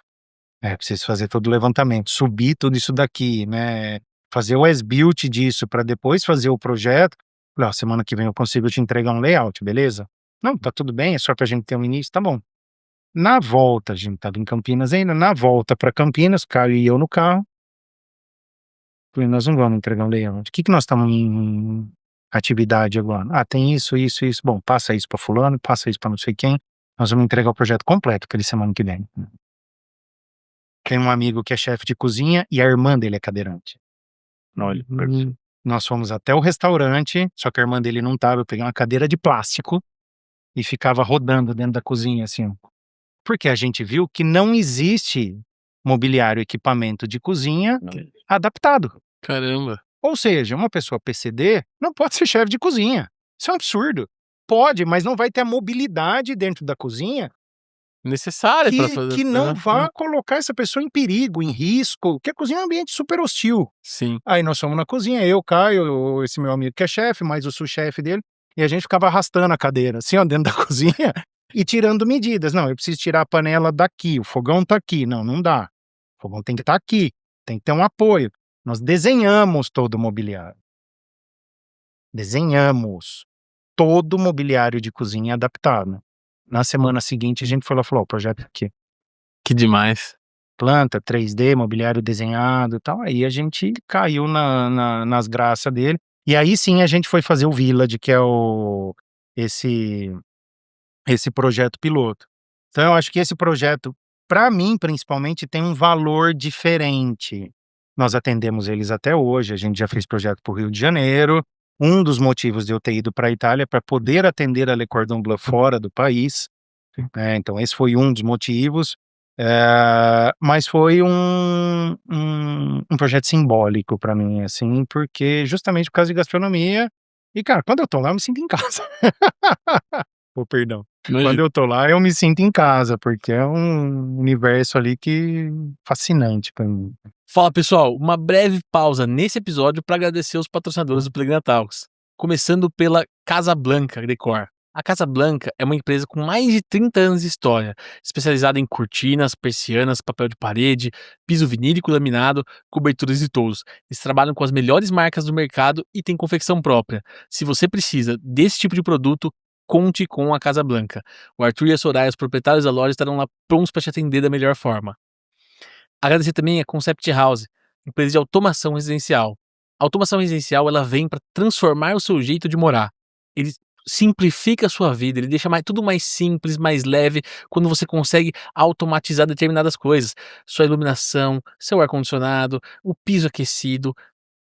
Preciso fazer todo o levantamento, subir tudo isso daqui, né, fazer o as-built disso para depois fazer o projeto." Falei: "Ó, semana que vem eu consigo te entregar um layout, beleza?" "Não, tá tudo bem, é só pra gente ter um início." "Tá bom." Na volta, a gente estava em Campinas ainda, na volta pra Campinas, Caio e eu no carro. Falei: "Nós não vamos entregar um layout. O que nós estamos em atividade agora?" "Ah, tem isso, isso, isso." "Bom, passa isso pra fulano, passa isso pra não sei quem. Nós vamos entregar o projeto completo aquele semana que vem." Tem um amigo que é chefe de cozinha e a irmã dele é cadeirante. Olha, nós fomos até o restaurante, só que a irmã dele não estava. Eu peguei uma cadeira de plástico e ficava rodando dentro da cozinha, assim, ó. Porque a gente viu que não existe mobiliário, equipamento de cozinha adaptado. Caramba! Ou seja, uma pessoa PCD não pode ser chefe de cozinha. Isso é um absurdo. Pode, mas não vai ter a mobilidade dentro da cozinha Necessária pra fazer. que não vá colocar essa pessoa em perigo, em risco, porque a cozinha é um ambiente super hostil. Sim. Aí nós fomos na cozinha, eu, Caio, esse meu amigo que é chefe, mais o sous-chefe dele, e a gente ficava arrastando a cadeira, assim, ó, dentro da cozinha e tirando medidas. Não, eu preciso tirar a panela daqui, o fogão tá aqui. Não, não dá. O fogão tem que estar aqui, tem que ter um apoio. Nós desenhamos todo o mobiliário. Desenhamos todo o mobiliário de cozinha adaptado. Na semana seguinte, a gente foi lá e falou: "Ó, o projeto é aqui." Que demais. Planta, 3D, mobiliário desenhado e tal. Aí a gente caiu nas graças dele. E aí sim a gente foi fazer o Village, que é esse projeto piloto. Então eu acho que esse projeto, para mim principalmente, tem um valor diferente. Nós atendemos eles até hoje, a gente já fez projeto para o Rio de Janeiro. Um dos motivos de eu ter ido para a Itália é para poder atender a Le Cordon Bleu fora do país. Então esse foi um dos motivos. Mas foi um projeto simbólico para mim, assim, porque justamente por causa de gastronomia. E, cara, quando eu tô lá, eu me sinto em casa. Perdão. Quando eu tô lá, eu me sinto em casa, porque é um universo ali que fascinante pra mim. Fala, pessoal, uma breve pausa nesse episódio para agradecer os patrocinadores do Playground Talks, começando pela Casa Blanca Decor. A Casa Blanca é uma empresa com mais de 30 anos de história, especializada em cortinas, persianas, papel de parede, piso vinílico laminado, coberturas e toldos. Eles trabalham com as melhores marcas do mercado e têm confecção própria. Se você precisa desse tipo de produto, conte com a Casa Blanca. O Arthur e a Soraya, os proprietários da loja, estarão lá prontos para te atender da melhor forma. Agradecer também a Concept House, empresa de automação residencial. A automação residencial, ela vem para transformar o seu jeito de morar. Ele simplifica a sua vida, ele deixa tudo mais simples, mais leve, quando você consegue automatizar determinadas coisas. Sua iluminação, seu ar-condicionado, o piso aquecido,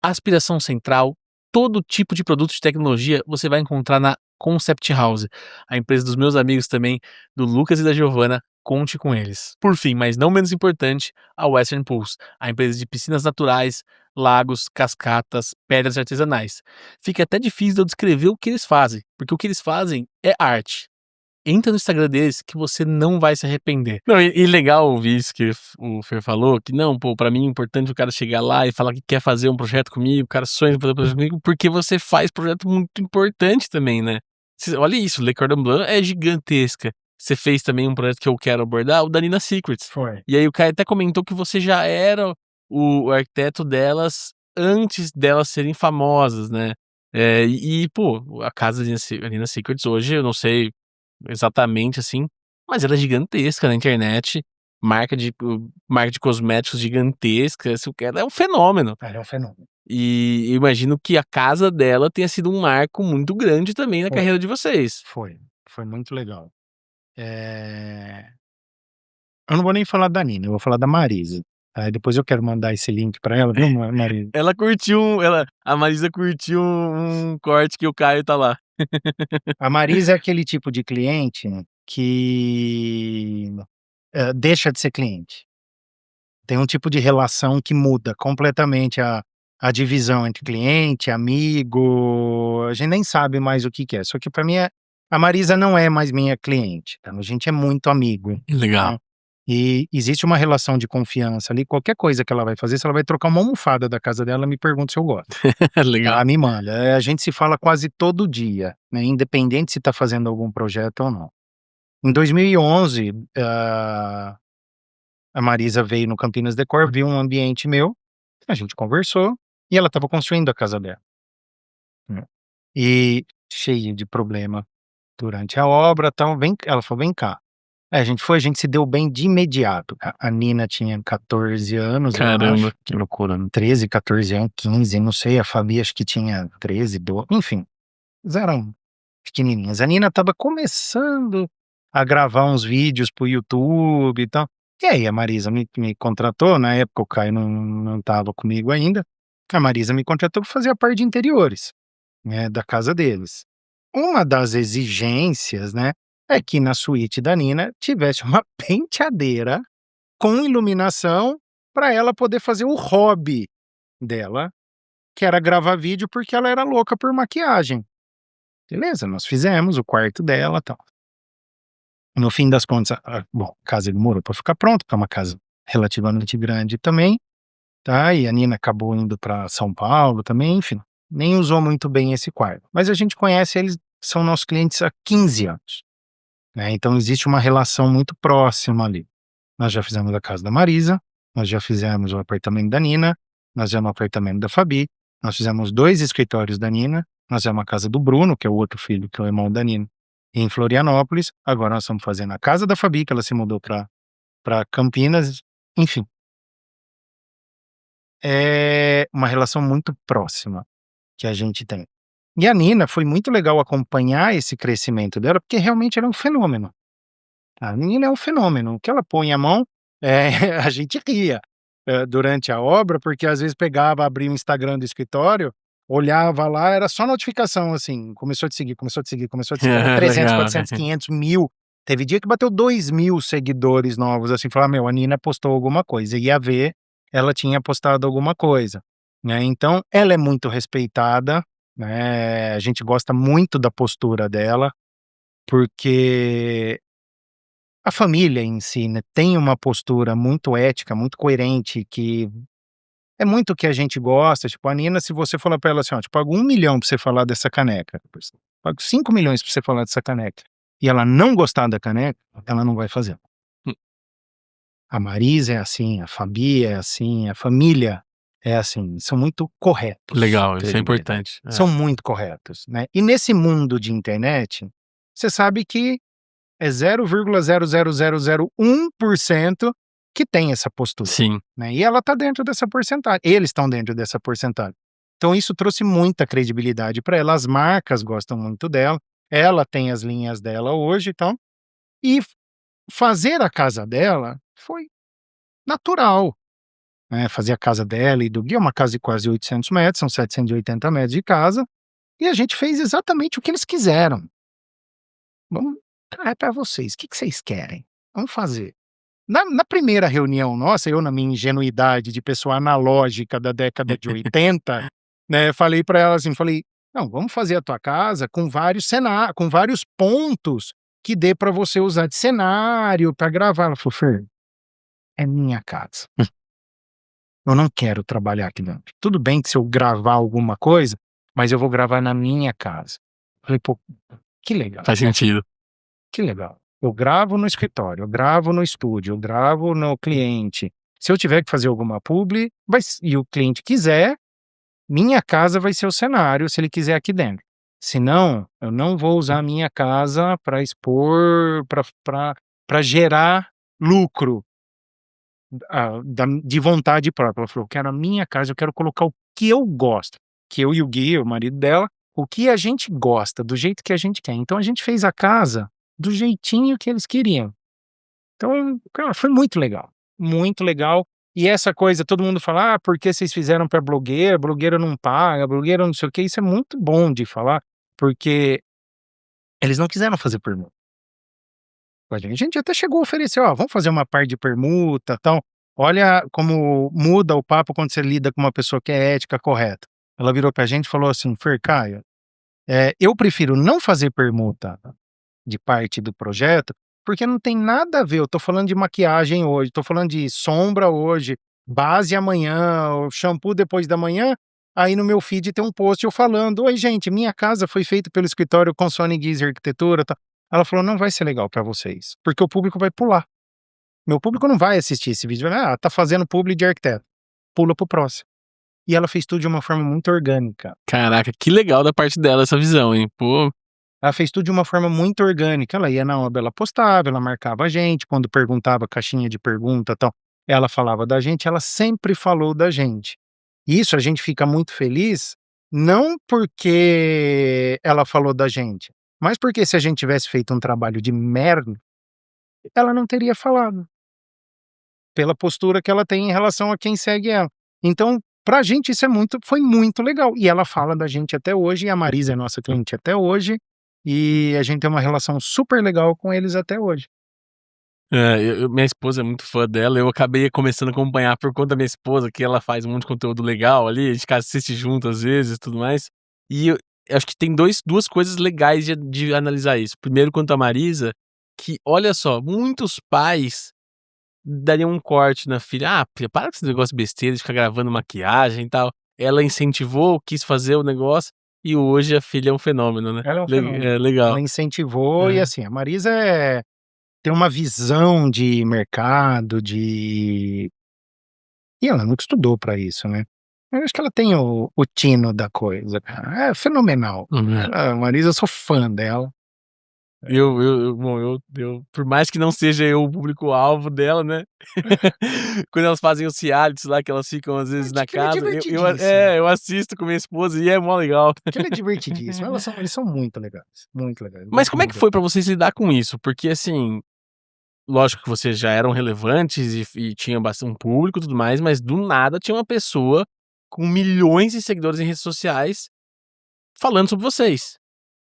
aspiração central, todo tipo de produto de tecnologia você vai encontrar na Concept House, a empresa dos meus amigos também, do Lucas e da Giovana. Conte com eles. Por fim, mas não menos importante, a Western Pools, a empresa de piscinas naturais, lagos, cascatas, pedras artesanais. Fica até difícil de eu descrever o que eles fazem, porque o que eles fazem é arte. entra no Instagram deles que você não vai se arrepender. Não, e legal ouvir isso que o Fer falou, que não, pô, pra mim é importante o cara chegar lá e falar que quer fazer um projeto comigo, o cara sonha em fazer um projeto comigo, porque você faz projeto muito importante também, né? Olha isso, Le Cordon Bleu é gigantesca. Você fez também um projeto que eu quero abordar, o da Nina Secrets. Foi. E aí o Caio até comentou que você já era o arquiteto delas antes delas serem famosas, né? Pô, a casa da Nina Secrets hoje, eu não sei exatamente assim, mas ela é gigantesca na internet, marca de cosméticos gigantesca, ela é um fenômeno. Ela é um fenômeno. E eu imagino que a casa dela tenha sido um marco muito grande também na Foi. carreira de vocês. Foi muito legal. Eu não vou nem falar da Nina, eu vou falar da Marisa. Aí depois eu quero mandar esse link pra ela, viu, Marisa? A Marisa curtiu um corte que o Caio tá lá. A Marisa é aquele tipo de cliente que deixa de ser cliente. Tem um tipo de relação que muda completamente a divisão entre cliente, amigo, a gente nem sabe mais o que é. Só que pra mim a Marisa não é mais minha cliente, tá? A gente é muito amigo. Legal. Né? E existe uma relação de confiança ali, qualquer coisa que ela vai fazer, se ela vai trocar uma almofada da casa dela, ela me pergunta se eu gosto. Legal. Ela me manda. A gente se fala quase todo dia, né? Independente se tá fazendo algum projeto ou não. Em 2011, a Marisa veio no Campinas Decor, viu um ambiente meu, a gente conversou e ela estava construindo a casa dela. Né? E cheio de problema durante a obra, então ela falou, vem cá. Aí a gente se deu bem de imediato. A Nina tinha 14 anos, eu Caramba, acho. Que loucura, né? 13, 14 anos, 15, não sei. A Fabi acho que tinha 13, 12, enfim. Eles eram pequenininhas. A Nina estava começando a gravar uns vídeos pro YouTube e tal. E aí a Marisa me contratou, na época o Caio não estava comigo ainda. A Marisa me contratou para fazer a parte de interiores, né, da casa deles. Uma das exigências, né, é que na suíte da Nina tivesse uma penteadeira com iluminação para ela poder fazer o hobby dela, que era gravar vídeo porque ela era louca por maquiagem. Beleza, nós fizemos o quarto dela e tal. No fim das contas, a casa demorou para ficar pronta, porque é uma casa relativamente grande também, tá? E a Nina acabou indo para São Paulo também, enfim, nem usou muito bem esse quarto. Mas a gente conhece eles, são nossos clientes há 15 anos, né? Então existe uma relação muito próxima ali. Nós já fizemos a casa da Marisa, nós já fizemos o apartamento da Nina, nós fizemos o apartamento da Fabi, nós fizemos 2 escritórios da Nina, nós fizemos a casa do Bruno, que é o outro filho, que é o irmão da Nina, em Florianópolis. Agora nós estamos fazendo a casa da Fabi, que ela se mudou para Campinas. Enfim, é uma relação muito próxima que a gente tem. E a Nina, foi muito legal acompanhar esse crescimento dela, porque realmente ela é um fenômeno. A Nina é um fenômeno. O que ela põe a mão, a gente ria durante a obra, porque às vezes pegava, abria o Instagram do escritório, olhava lá, era só notificação, assim, começou a te seguir, era 300, Legal. 400, 500, 1000. Teve dia que bateu 2.000 seguidores novos, assim, falar, meu, a Nina postou alguma coisa, ia ver, ela tinha postado alguma coisa, né? Então, ela é muito respeitada, né? A gente gosta muito da postura dela, porque a família em si, né, tem uma postura muito ética, muito coerente, que é muito o que a gente gosta. Tipo, a Nina, se você falar pra ela assim, ó, te pago 1 milhão pra você falar dessa caneca, pago 5 milhões pra você falar dessa caneca, e ela não gostar da caneca, ela não vai fazer. Hum. A Marisa é assim, a Fabi é assim, a família é assim, são muito corretos. Legal, isso é diria. importante. São muito corretos, né? E nesse mundo de internet, você sabe que é 0,00001% que tem essa postura, Sim. né? E ela tá dentro dessa porcentagem, eles estão dentro dessa porcentagem. Então isso trouxe muita credibilidade para ela, as marcas gostam muito dela, ela tem as linhas dela hoje, então, e fazer a casa dela foi natural, né? Fazer a casa dela e do Gui é uma casa de quase 800 metros, são 780 metros de casa, e a gente fez exatamente o que eles quiseram. Vamos, é para vocês, o que vocês querem? Vamos fazer. Na primeira reunião nossa, eu na minha ingenuidade de pessoa analógica da década de 80, né, falei para ela assim, falei, não, vamos fazer a tua casa com vários pontos que dê para você usar de cenário, para gravar. Ela falou, Fer, é minha casa. Eu não quero trabalhar aqui dentro. Tudo bem que se eu gravar alguma coisa, mas eu vou gravar na minha casa. Falei, pô, que legal. Faz sentido. Que legal. Eu gravo no escritório, eu gravo no estúdio, eu gravo no cliente. Se eu tiver que fazer alguma publi, e o cliente quiser, minha casa vai ser o cenário, se ele quiser aqui dentro. Se não, eu não vou usar a minha casa para expor, para gerar lucro de vontade própria. Ela falou, eu quero a minha casa, eu quero colocar o que eu gosto. Que eu e o Gui, o marido dela, o que a gente gosta, do jeito que a gente quer. Então a gente fez a casa do jeitinho que eles queriam. Então, cara, foi muito legal. Muito legal. E essa coisa, todo mundo fala, ah, por que vocês fizeram para blogueira? Blogueira não paga, blogueira não sei o quê. Isso é muito bom de falar, porque eles não quiseram fazer permuta. A gente até chegou a oferecer, ó, vamos fazer uma parte de permuta, tal. Olha como muda o papo quando você lida com uma pessoa que é ética, correta. Ela virou pra gente e falou assim, Fer, Caio, eu prefiro não fazer permuta de parte do projeto, porque não tem nada a ver. Eu tô falando de maquiagem hoje, tô falando de sombra hoje, base amanhã, o shampoo depois da manhã. Aí no meu feed tem um post eu falando: oi, gente, minha casa foi feita pelo escritório Consone Guise Arquitetura. Tá. Ela falou: não vai ser legal pra vocês, porque o público vai pular. Meu público não vai assistir esse vídeo. Ah, tá fazendo publi de arquiteto. Pula pro próximo. E ela fez tudo de uma forma muito orgânica. Caraca, que legal da parte dela essa visão, hein? Pô. Ela fez tudo de uma forma muito orgânica. Ela ia na obra, ela postava, ela marcava a gente, quando perguntava, caixinha de pergunta e tal, ela falava da gente, ela sempre falou da gente. Isso a gente fica muito feliz, não porque ela falou da gente, mas porque se a gente tivesse feito um trabalho de merda, ela não teria falado. Pela postura que ela tem em relação a quem segue ela. Então, pra gente isso foi muito legal. E ela fala da gente até hoje, e a Marisa é nossa cliente até hoje, e a gente tem uma relação super legal com eles até hoje. Minha esposa é muito fã dela, eu acabei começando a acompanhar por conta da minha esposa, que ela faz um monte de conteúdo legal ali, a gente assiste junto às vezes e tudo mais. E eu acho que tem duas coisas legais de analisar isso. Primeiro, quanto a Marisa, que olha só, muitos pais dariam um corte na filha. Ah, filha, para com esse negócio besteira de ficar gravando maquiagem e tal. Ela incentivou, quis fazer o negócio, e hoje a filha é um fenômeno, né? Ela é um fenômeno. É legal. Ela incentivou, e assim, a Marisa tem uma visão de mercado, e ela nunca estudou pra isso, né? Eu acho que ela tem o tino da coisa, cara. É fenomenal. A Marisa, eu sou fã dela. Por mais que não seja eu o público-alvo dela, né? Quando elas fazem os realities lá, que elas ficam às vezes na casa, eu assisto com minha esposa e é mó legal. Aquilo é divertidíssimo. Eles são muito legais, muito legais. Mas como é que foi pra vocês lidar com isso? Porque assim, lógico que vocês já eram relevantes e tinha bastante público e tudo mais, mas do nada tinha uma pessoa com milhões de seguidores em redes sociais falando sobre vocês.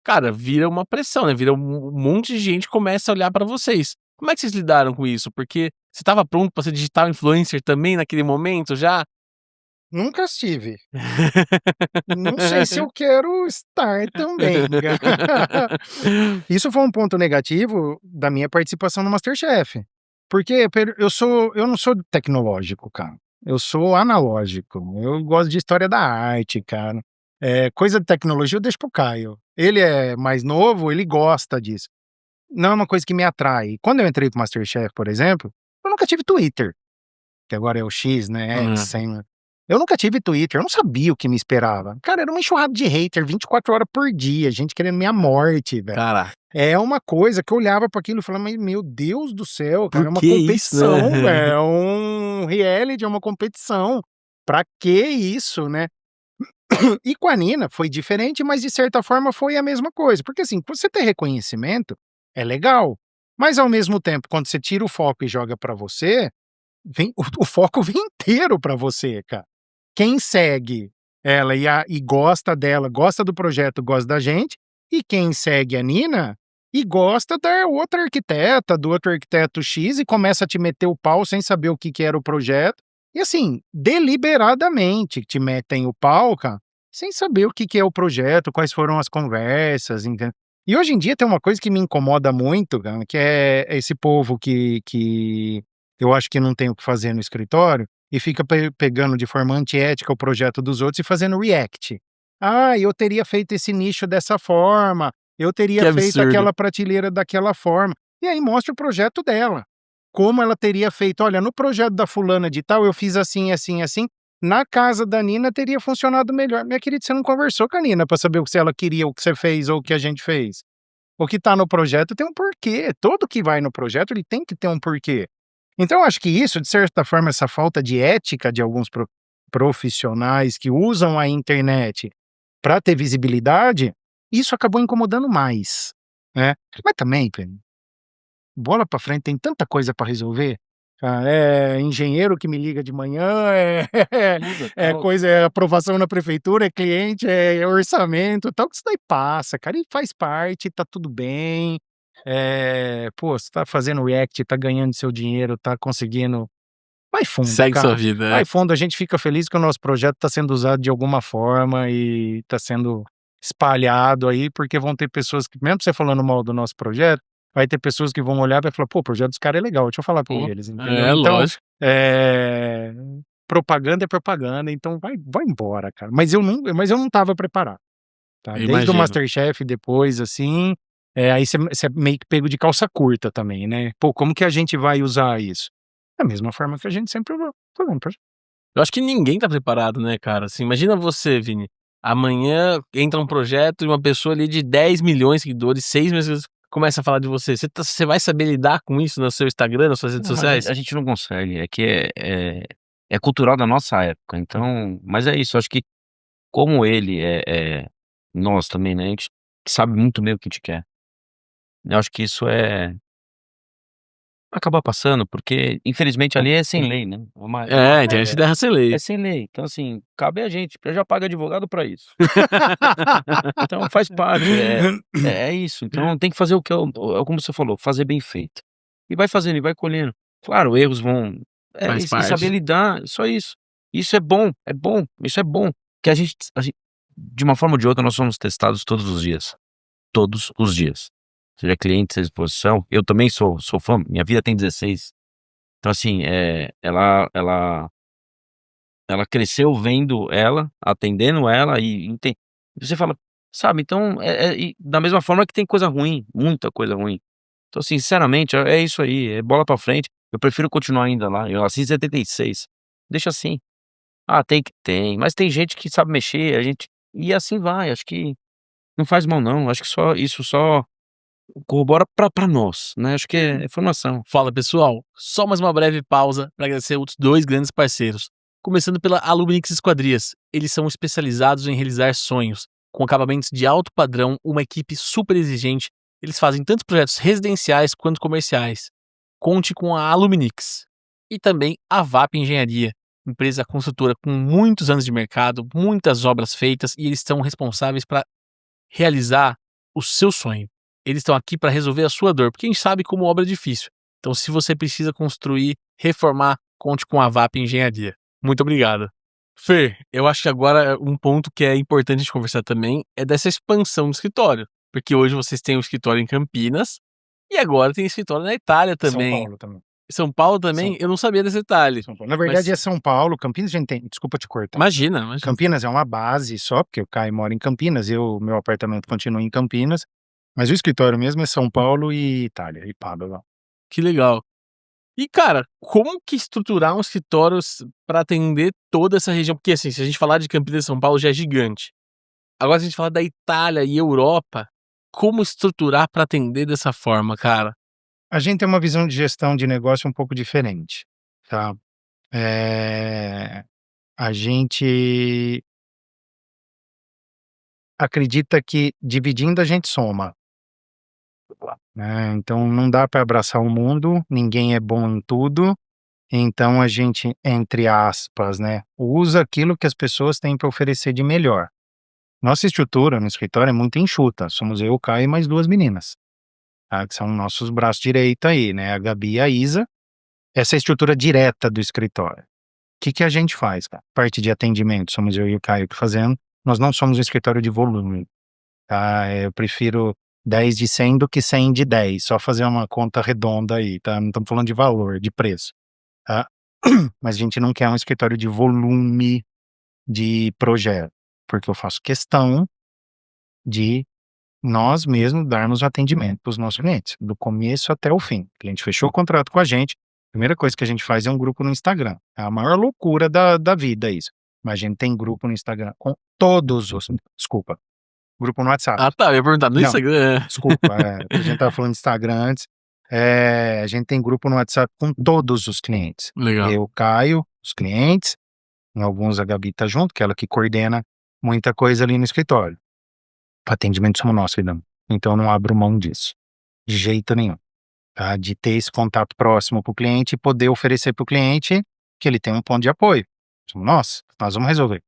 Cara, vira uma pressão, né? Vira um monte de gente começa a olhar pra vocês. Como é que vocês lidaram com isso? Porque você estava pronto pra ser digital influencer também naquele momento já? Nunca estive. Não sei se eu quero estar também. Isso foi um ponto negativo da minha participação no MasterChef. Porque eu não sou tecnológico, cara. Eu sou analógico. Eu gosto de história da arte, cara. Coisa de tecnologia eu deixo pro Caio. Ele é mais novo, ele gosta disso. Não é uma coisa que me atrai. Quando eu entrei pro MasterChef, por exemplo, eu nunca tive Twitter. Que agora é o X, né? Eu nunca tive Twitter, eu não sabia o que me esperava. Cara, era uma enxurrada de hater 24 horas por dia, gente querendo minha morte, velho. Caraca. É uma coisa que eu olhava para aquilo e falava, mas meu Deus do céu, cara, é uma competição, isso, né? É um reality, é uma competição. Pra que isso, né? E com a Nina foi diferente, mas de certa forma foi a mesma coisa. Porque assim, você ter reconhecimento é legal, mas ao mesmo tempo, quando você tira o foco e joga pra você, o foco vem inteiro pra você, cara. Quem segue ela e gosta dela, gosta do projeto, gosta da gente, e quem segue a Nina e gosta da outra arquiteta, do outro arquiteto X, e começa a te meter o pau sem saber o que era o projeto. E assim, deliberadamente te metem o pau, cara, sem saber o que é o projeto, quais foram as conversas, entendeu? E hoje em dia tem uma coisa que me incomoda muito, cara, que é esse povo que eu acho que não tem o que fazer no escritório e fica pegando de forma antiética o projeto dos outros e fazendo react. Ah, eu teria feito esse nicho dessa forma, eu Que teria feito absurdo. aquela prateleira daquela forma. E aí mostra o projeto dela. Como ela teria feito, olha, no projeto da fulana de tal, eu fiz assim, assim, assim. Na casa da Nina teria funcionado melhor. Minha querida, você não conversou com a Nina para saber o que se ela queria, o que você fez ou o que a gente fez. O que tá no projeto tem um porquê. Todo que vai no projeto, ele tem que ter um porquê. Então, eu acho que isso, de certa forma, essa falta de ética de alguns profissionais que usam a internet para ter visibilidade, isso acabou incomodando mais, né. Mas também, bola para frente, tem tanta coisa para resolver. É engenheiro que me liga de manhã, Muda, é coisa, é aprovação na prefeitura, é cliente, é orçamento, tal, que isso daí passa, cara, e faz parte, tá tudo bem. Pô, você tá fazendo react, tá ganhando seu dinheiro, tá conseguindo, vai fundo, Segue sua cara, vida, vai fundo, a gente fica feliz que o nosso projeto tá sendo usado de alguma forma e tá sendo espalhado aí, porque vão ter pessoas que, mesmo você falando mal do nosso projeto, vai ter pessoas que vão olhar e vai falar: "Pô, o projeto dos caras é legal, deixa eu falar com Pô, eles", entendeu. Então, lógico. propaganda é propaganda, então vai embora, cara. Mas eu não estava preparado, tá. Eu Desde o imagino. MasterChef depois, assim, aí você é meio que pego de calça curta também, né. Pô, como que a gente vai usar isso? Da mesma forma que a gente sempre usou, fazendo projeto. Eu acho que ninguém tá preparado, né, cara, assim, imagina você, Vini, amanhã entra um projeto e uma pessoa ali de 10 milhões de seguidores, 6 meses, começa a falar de você. Você vai saber lidar com isso no seu Instagram, nas suas redes Não, a sociais? a gente não consegue, é que é cultural da nossa época, então mas é isso, acho que como ele nós também, né, a gente sabe muito bem o que a gente quer. Eu acho que isso acaba passando, porque infelizmente ali é sem lei, né, É, a internet terra sem lei. é sem lei, então assim, cabe a gente, eu já pago advogado pra isso. Então faz parte, é isso, então tem que fazer o que é como você falou, fazer bem feito. E vai fazendo e vai colhendo. Claro, erros vão Faz e saber parte. lidar, só isso. Isso é bom, isso é bom, que a gente de uma forma ou de outra nós somos testados todos os dias. Seja cliente, seja exposição, eu também sou fã, minha vida tem 16, então assim, ela cresceu vendo ela, atendendo ela e você fala, sabe, então, e da mesma forma que tem coisa ruim, muita coisa ruim. Então, assim, sinceramente, é isso aí, é bola pra frente. Eu prefiro continuar ainda lá, eu nasci em 76, deixa assim. Ah, tem, mas tem gente que sabe mexer, a gente e assim vai, acho que não faz mal não, acho que isso só corrobora pra nós, né, acho que é formação. Fala, pessoal, só mais uma breve pausa para agradecer outros 2 grandes parceiros. Começando pela Aluminix Esquadrias. Eles são especializados em realizar sonhos. Com acabamentos de alto padrão, uma equipe super exigente, eles fazem tanto projetos residenciais quanto comerciais. Conte com a Aluminix. E também a VAP Engenharia, empresa construtora com muitos anos de mercado, muitas obras feitas, e eles estão responsáveis para realizar o seu sonho. Eles estão aqui para resolver a sua dor, porque a gente sabe como obra é difícil. Então, se você precisa construir, reformar, conte com a VAP Engenharia. Muito obrigado. Fer, eu acho que agora um ponto que é importante a gente conversar também é dessa expansão do escritório. Porque hoje vocês têm um escritório em Campinas e agora tem escritório na Itália São também. Paulo também. São Paulo São também? Eu Paulo. não sabia desse detalhe. São Paulo. Na verdade Mas é São Paulo, Campinas a gente tem, desculpa te cortar. imagina. Campinas é uma base só, porque o Caio mora em Campinas, meu apartamento continua em Campinas, mas o escritório mesmo é São Paulo e Itália, e Pádua. Que legal. E, cara, como que estruturar um escritório para atender toda essa região? Porque, assim, se a gente falar de Campinas e São Paulo já é gigante. Agora, se a gente falar da Itália e Europa, como estruturar para atender dessa forma, cara? A gente tem uma visão de gestão de negócio um pouco diferente, tá. A gente acredita que dividindo a gente soma, né, então não dá para abraçar o mundo, ninguém é bom em tudo, então a gente, entre aspas, né, usa aquilo que as pessoas têm para oferecer de melhor. Nossa estrutura no escritório é muito enxuta, somos eu, o Caio e mais 2 meninas, tá, que são nossos braços direito aí, né, a Gabi e a Isa. Essa é a estrutura direta do escritório. Que a gente faz, cara? Parte de atendimento, somos eu e o Caio que fazendo, nós não somos um escritório de volume, tá, eu prefiro 10 de 100 do que 100 de 10. Só fazer uma conta redonda aí, tá? Não estamos falando de valor, de preço, tá? Mas a gente não quer um escritório de volume de projeto, porque eu faço questão de nós mesmos darmos o atendimento para os nossos clientes, do começo até o fim. O cliente fechou o contrato com a gente, a primeira coisa que a gente faz é um grupo no Instagram. É a maior loucura da vida isso. Mas a gente tem grupo no Instagram com todos os... Desculpa. Grupo no WhatsApp. Ah, tá. Eu ia perguntar no Não. Instagram. Desculpa, a gente tava falando de Instagram antes. A gente tem grupo no WhatsApp com todos os clientes. Legal. Eu, Caio, os clientes, em alguns a Gabi tá junto, que é ela que coordena muita coisa ali no escritório. O atendimento somos nós, Fidão. Então eu não abro mão disso. De jeito nenhum. Tá? De ter esse contato próximo pro cliente e poder oferecer pro cliente que ele tem um ponto de apoio. Somos nós vamos resolver.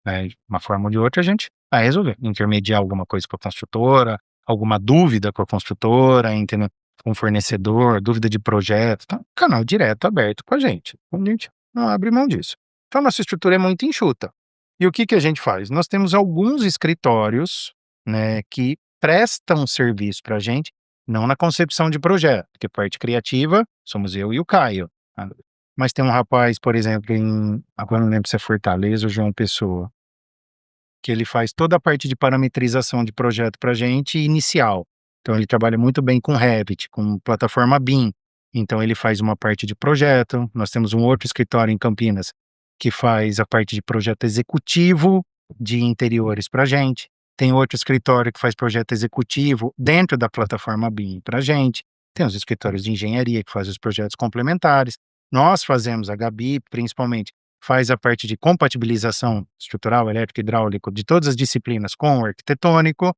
De uma forma ou de outra a gente vai resolver. Intermediar alguma coisa com a construtora, alguma dúvida com a construtora, entendeu? Com o fornecedor, dúvida de projeto, tá? Canal direto, aberto com a gente. A gente não abre mão disso. Então, nossa estrutura é muito enxuta. E o que a gente faz? Nós temos alguns escritórios, né, que prestam serviço para a gente, não na concepção de projeto, porque parte criativa somos eu e o Caio. Tá? Mas tem um rapaz, por exemplo, agora não lembro se é Fortaleza ou João Pessoa, que ele faz toda a parte de parametrização de projeto para a gente inicial. Então ele trabalha muito bem com Revit, com plataforma BIM. Então ele faz uma parte de projeto. Nós temos um outro escritório em Campinas que faz a parte de projeto executivo de interiores para a gente. Tem outro escritório que faz projeto executivo dentro da plataforma BIM para a gente. Tem os escritórios de engenharia que fazem os projetos complementares. Nós fazemos, a Gabi principalmente, faz a parte de compatibilização estrutural, elétrico, hidráulico, de todas as disciplinas com o arquitetônico,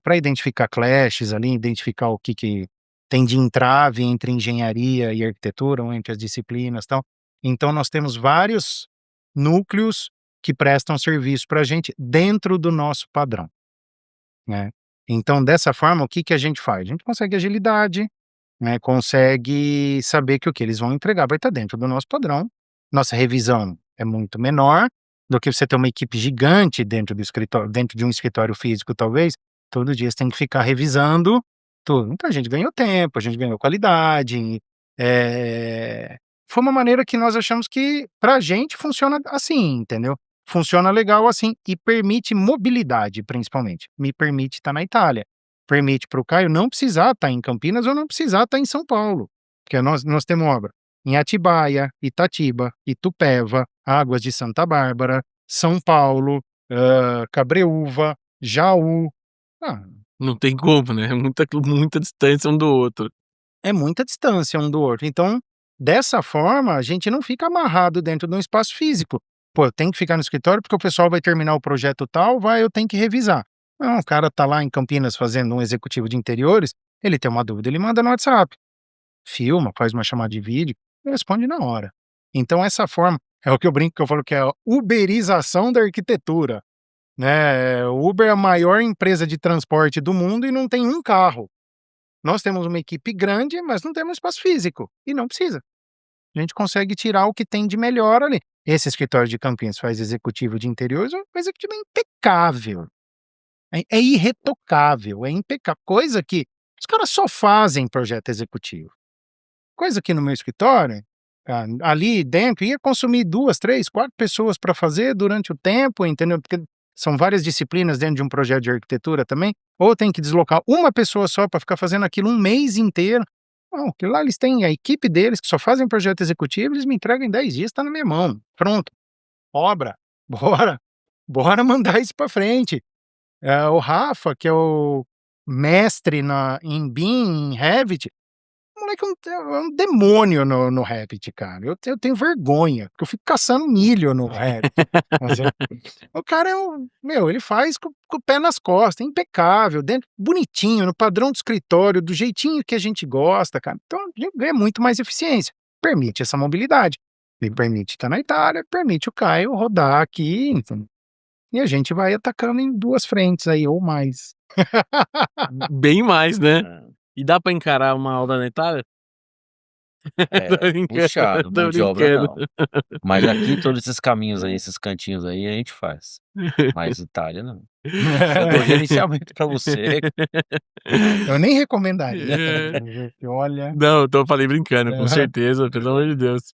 para identificar clashes ali, identificar o que tem de entrave entre engenharia e arquitetura, ou entre as disciplinas e tal. Então, nós temos vários núcleos que prestam serviço para a gente dentro do nosso padrão, né? Então, dessa forma, o que a gente faz? A gente consegue agilidade, né? Consegue saber que o que eles vão entregar vai estar dentro do nosso padrão. Nossa revisão é muito menor do que você ter uma equipe gigante dentro do escritório, dentro de um escritório físico, talvez. Todo dia você tem que ficar revisando tudo. Então a gente ganhou tempo, a gente ganhou qualidade. Foi uma maneira que nós achamos que pra gente funciona assim, entendeu? Funciona legal assim e permite mobilidade, principalmente. Me permite estar na Itália. Permite para o Caio não precisar estar em Campinas ou não precisar estar em São Paulo. Porque nós temos obra em Atibaia, Itatiba, Itupeva, Águas de Santa Bárbara, São Paulo, Cabreúva, Jaú. Não tem como, né? Muita distância um do outro. É muita distância um do outro. Então, dessa forma, a gente não fica amarrado dentro de um espaço físico. Pô, eu tenho que ficar no escritório porque o pessoal vai terminar o projeto tal, eu tenho que revisar. Não, o cara tá lá em Campinas fazendo um executivo de interiores, ele tem uma dúvida, ele manda no WhatsApp. Filma, faz uma chamada de vídeo, responde na hora. Então, essa forma, é o que eu brinco, que eu falo que é a uberização da arquitetura, né? O Uber é a maior empresa de transporte do mundo e não tem um carro. Nós temos uma equipe grande, mas não temos espaço físico. E não precisa. A gente consegue tirar o que tem de melhor ali. Esse escritório de Campinas faz executivo de interiores, um executivo impecável. É irretocável, é impecável. Coisa que os caras só fazem projeto executivo. Coisa que no meu escritório, ali dentro, ia consumir 2, 3, 4 pessoas para fazer durante o tempo, entendeu? Porque são várias disciplinas dentro de um projeto de arquitetura também. Ou tem que deslocar uma pessoa só para ficar fazendo aquilo um mês inteiro. Não, que lá eles têm a equipe deles que só fazem projeto executivo, eles me entregam em 10 dias, está na minha mão. Pronto. Obra. Bora mandar isso para frente. O Rafa, que é o mestre em BIM, em Revit, o moleque é um demônio no Revit, cara. Eu tenho vergonha, porque eu fico caçando milho no Revit. O cara ele faz com o pé nas costas, impecável, bonitinho, no padrão do escritório, do jeitinho que a gente gosta, cara. Então, a gente ganha muito mais eficiência. Permite essa mobilidade. Ele permite estar na Itália, permite o Caio rodar aqui, enfim. E a gente vai atacando em 2 frentes aí, ou mais. Bem mais, né? E dá pra encarar uma aula na Itália? Tô brincando, puxado, tô mão de obra brincando. não. Mas aqui todos esses caminhos aí, esses cantinhos aí, a gente faz. Mas Itália não. Eu dou gerenciamento pra você. Eu nem recomendaria, É. porque olha. Não, falei brincando, com Aham. certeza, pelo amor de Deus.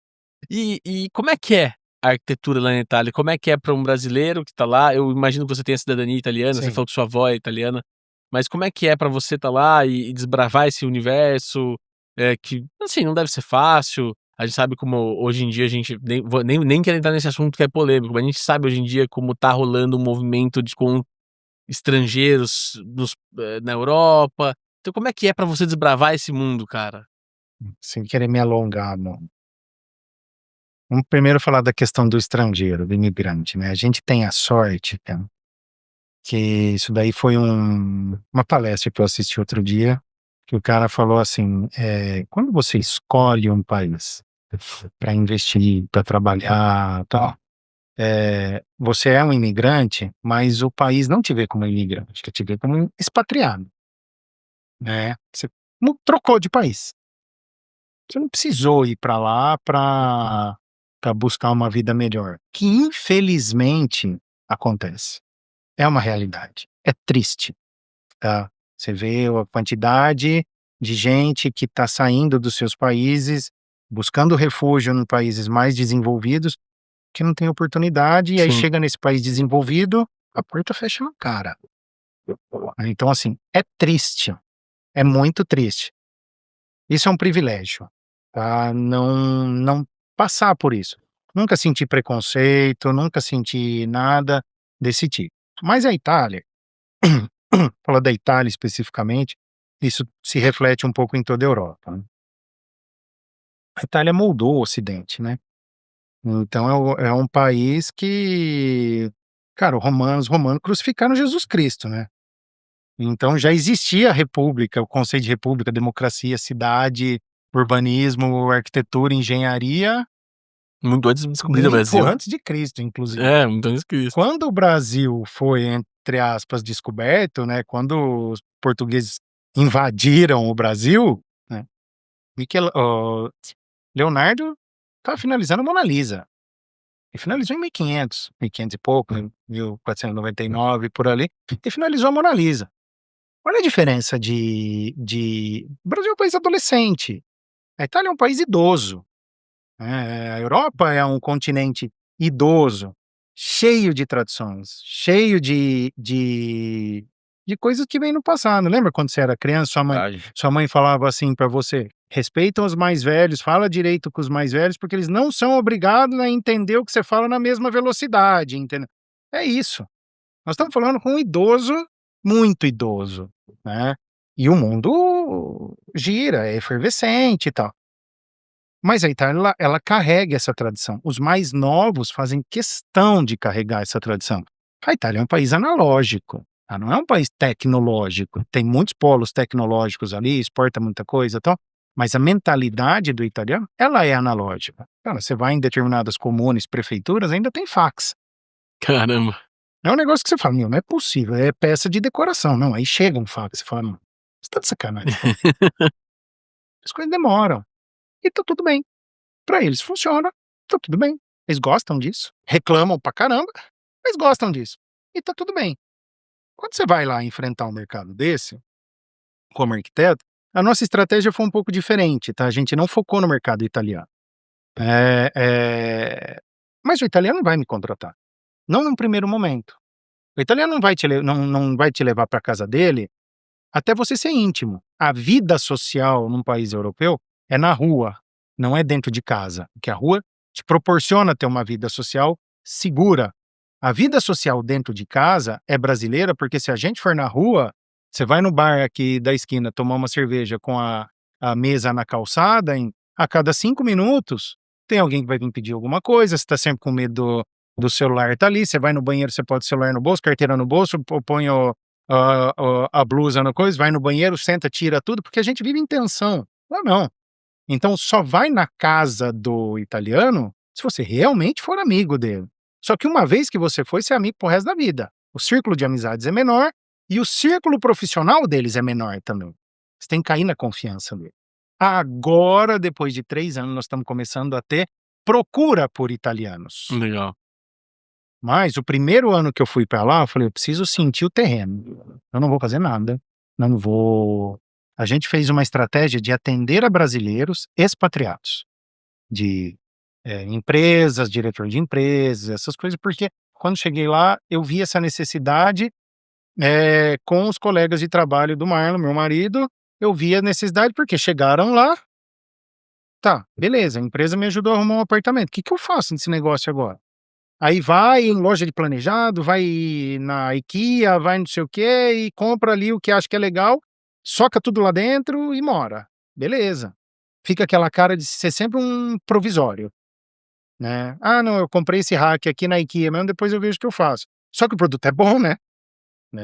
E como é que é a arquitetura lá na Itália? Como é que é para um brasileiro que tá lá? Eu imagino que você tenha cidadania italiana, você Sim. falou que sua avó é italiana, mas como é que é pra você estar lá e desbravar esse universo, que, assim, não deve ser fácil. A gente sabe como hoje em dia a gente nem quero entrar nesse assunto que é polêmico, mas a gente sabe hoje em dia como tá rolando um movimento com estrangeiros na Europa. Então como é que é pra você desbravar esse mundo, cara? Sem querer me alongar, não. Vamos primeiro falar da questão do estrangeiro, do imigrante, né? A gente tem a sorte, cara, que isso daí foi uma palestra que eu assisti outro dia, que o cara falou assim, quando você escolhe um país para investir, para trabalhar, tal, você é um imigrante, mas o país não te vê como imigrante, te vê como um expatriado, né? Você trocou de país. Você não precisou ir para lá para buscar uma vida melhor, que infelizmente acontece. É uma realidade. É triste, tá? Você vê a quantidade de gente que está saindo dos seus países, buscando refúgio em países mais desenvolvidos, que não tem oportunidade, e aí Sim. chega nesse país desenvolvido, a porta fecha na cara. Então, assim, é triste. É muito triste. Isso é um privilégio, tá? Não passar por isso. Nunca senti preconceito, nunca senti nada desse tipo. Mas a Itália, falar da Itália especificamente, isso se reflete um pouco em toda a Europa, né. A Itália moldou o Ocidente, né. Então é um país que, cara, os romanos crucificaram Jesus Cristo, né. Então já existia a república, o conceito de república, democracia, cidade, urbanismo, arquitetura, engenharia, Muito antes de descobrir o muito Brasil. antes de Cristo, inclusive. Muito antes de Cristo. Quando o Brasil foi, entre aspas, descoberto, né, quando os portugueses invadiram o Brasil, né, Leonardo estava finalizando a Mona Lisa. E finalizou em 1500, 1500 e pouco, 1499, por ali, e finalizou a Mona Lisa. Olha a diferença o Brasil é um país adolescente, a Itália é um país idoso, né, a Europa é um continente idoso, cheio de tradições, cheio de coisas que vêm no passado. Lembra quando você era criança, Verdade. sua mãe falava assim pra você: "Respeitam os mais velhos, fala direito com os mais velhos, porque eles não são obrigados a entender o que você fala na mesma velocidade", entendeu? É isso. Nós estamos falando com um idoso, muito idoso, né, e o mundo gira, é efervescente e tal. Mas a Itália, ela carrega essa tradição. Os mais novos fazem questão de carregar essa tradição. A Itália é um país analógico, tá, não é um país tecnológico. Tem muitos polos tecnológicos ali, exporta muita coisa e tal, mas a mentalidade do italiano, ela é analógica. Cara, você vai em determinadas comunas, prefeituras, ainda tem fax. Caramba. É um negócio que você fala: "Meu, não é possível, é peça de decoração". Não, aí chega um fax, você fala: "Não, você tá de sacanagem". As coisas demoram, e tá tudo bem. Pra eles funciona, tá tudo bem. Eles gostam disso, reclamam pra caramba, mas gostam disso, e tá tudo bem. Quando você vai lá enfrentar um mercado desse, como arquiteto, a nossa estratégia foi um pouco diferente, tá, a gente não focou no mercado italiano. Mas o italiano não vai me contratar, não num primeiro momento. O italiano não vai te levar pra casa dele até você ser íntimo. A vida social num país europeu é na rua, não é dentro de casa, porque a rua te proporciona ter uma vida social segura. A vida social dentro de casa é brasileira, porque se a gente for na rua, você vai no bar aqui da esquina tomar uma cerveja com a mesa na calçada, a cada 5 minutos tem alguém que vai vir pedir alguma coisa, você tá sempre com medo do celular tá ali, você vai no banheiro, você pode celular no bolso, carteira no bolso, põe a blusa na coisa, vai no banheiro, senta, tira tudo, porque a gente vive em tensão. Não. Então só vai na casa do italiano se você realmente for amigo dele. Só que uma vez que você foi, você é amigo pro resto da vida. O círculo de amizades é menor e o círculo profissional deles é menor também. Você tem que cair na confiança dele. Agora, depois de 3 anos, nós estamos começando a ter procura por italianos. Legal. Mas o primeiro ano que eu fui para lá, eu falei: "Eu preciso sentir o terreno. Eu não vou fazer nada, não vou". A gente fez uma estratégia de atender a brasileiros expatriados, de, empresas, diretor de empresas, essas coisas, porque quando cheguei lá, eu vi essa necessidade, com os colegas de trabalho do Marlon, meu marido, eu vi a necessidade, porque chegaram lá, tá, beleza, a empresa me ajudou a arrumar um apartamento, o que que eu faço nesse negócio agora? Aí vai em loja de planejado, vai na IKEA, vai não sei o quê e compra ali o que acha que é legal, soca tudo lá dentro e mora. Beleza. Fica aquela cara de ser sempre um provisório, né. "Ah não, eu comprei esse rack aqui na IKEA mesmo, depois eu vejo o que eu faço". Só que o produto é bom, né,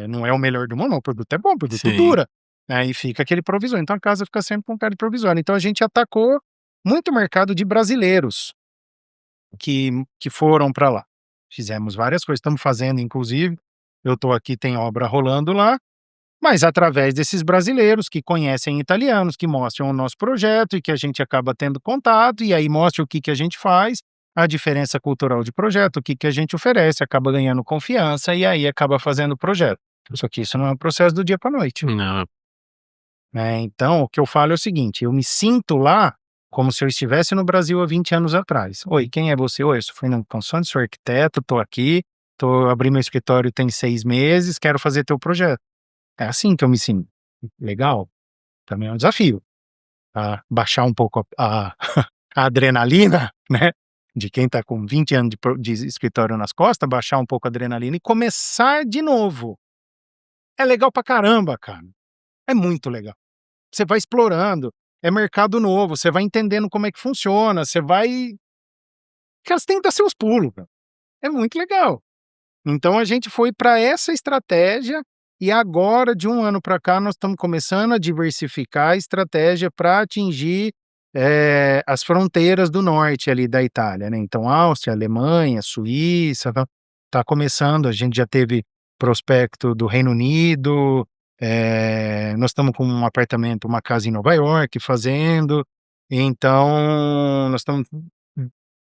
não é o melhor do mundo não, o produto é bom, o produto Sim. dura, né, e fica aquele provisório, então a casa fica sempre com cara de provisório. Então a gente atacou muito o mercado de brasileiros que foram para lá. Fizemos várias coisas, estamos fazendo inclusive, eu estou aqui, tem obra rolando lá, mas através desses brasileiros que conhecem italianos, que mostram o nosso projeto e que a gente acaba tendo contato, e aí mostra o que que a gente faz, a diferença cultural de projeto, o que que a gente oferece, acaba ganhando confiança e aí acaba fazendo o projeto. Só que isso não é um processo do dia para noite, Não. né. Então o que eu falo é o seguinte, eu me sinto lá como se eu estivesse no Brasil há 20 anos atrás. "Oi, quem é você?", "Oi, eu sou Fernando Consone, sou arquiteto, estou aqui, abri meu escritório tem 6 meses, quero fazer teu projeto". É assim que eu me sinto. Legal? Também é um desafio, tá, baixar um pouco a a adrenalina, né, de quem tá com 20 anos de escritório nas costas, baixar um pouco a adrenalina e começar de novo. É legal pra caramba, cara. É muito legal. Você vai explorando, é mercado novo, você vai entendendo como é que funciona, você vai, cara, você tem que dar seus pulos, cara. É muito legal. Então a gente foi para essa estratégia e agora, de um ano para cá, nós estamos começando a diversificar a estratégia para atingir, as fronteiras do norte ali da Itália, né. Então Áustria, Alemanha, Suíça, tá começando, a gente já teve prospecto do Reino Unido, nós estamos com um apartamento, uma casa em Nova York fazendo, então nós estamos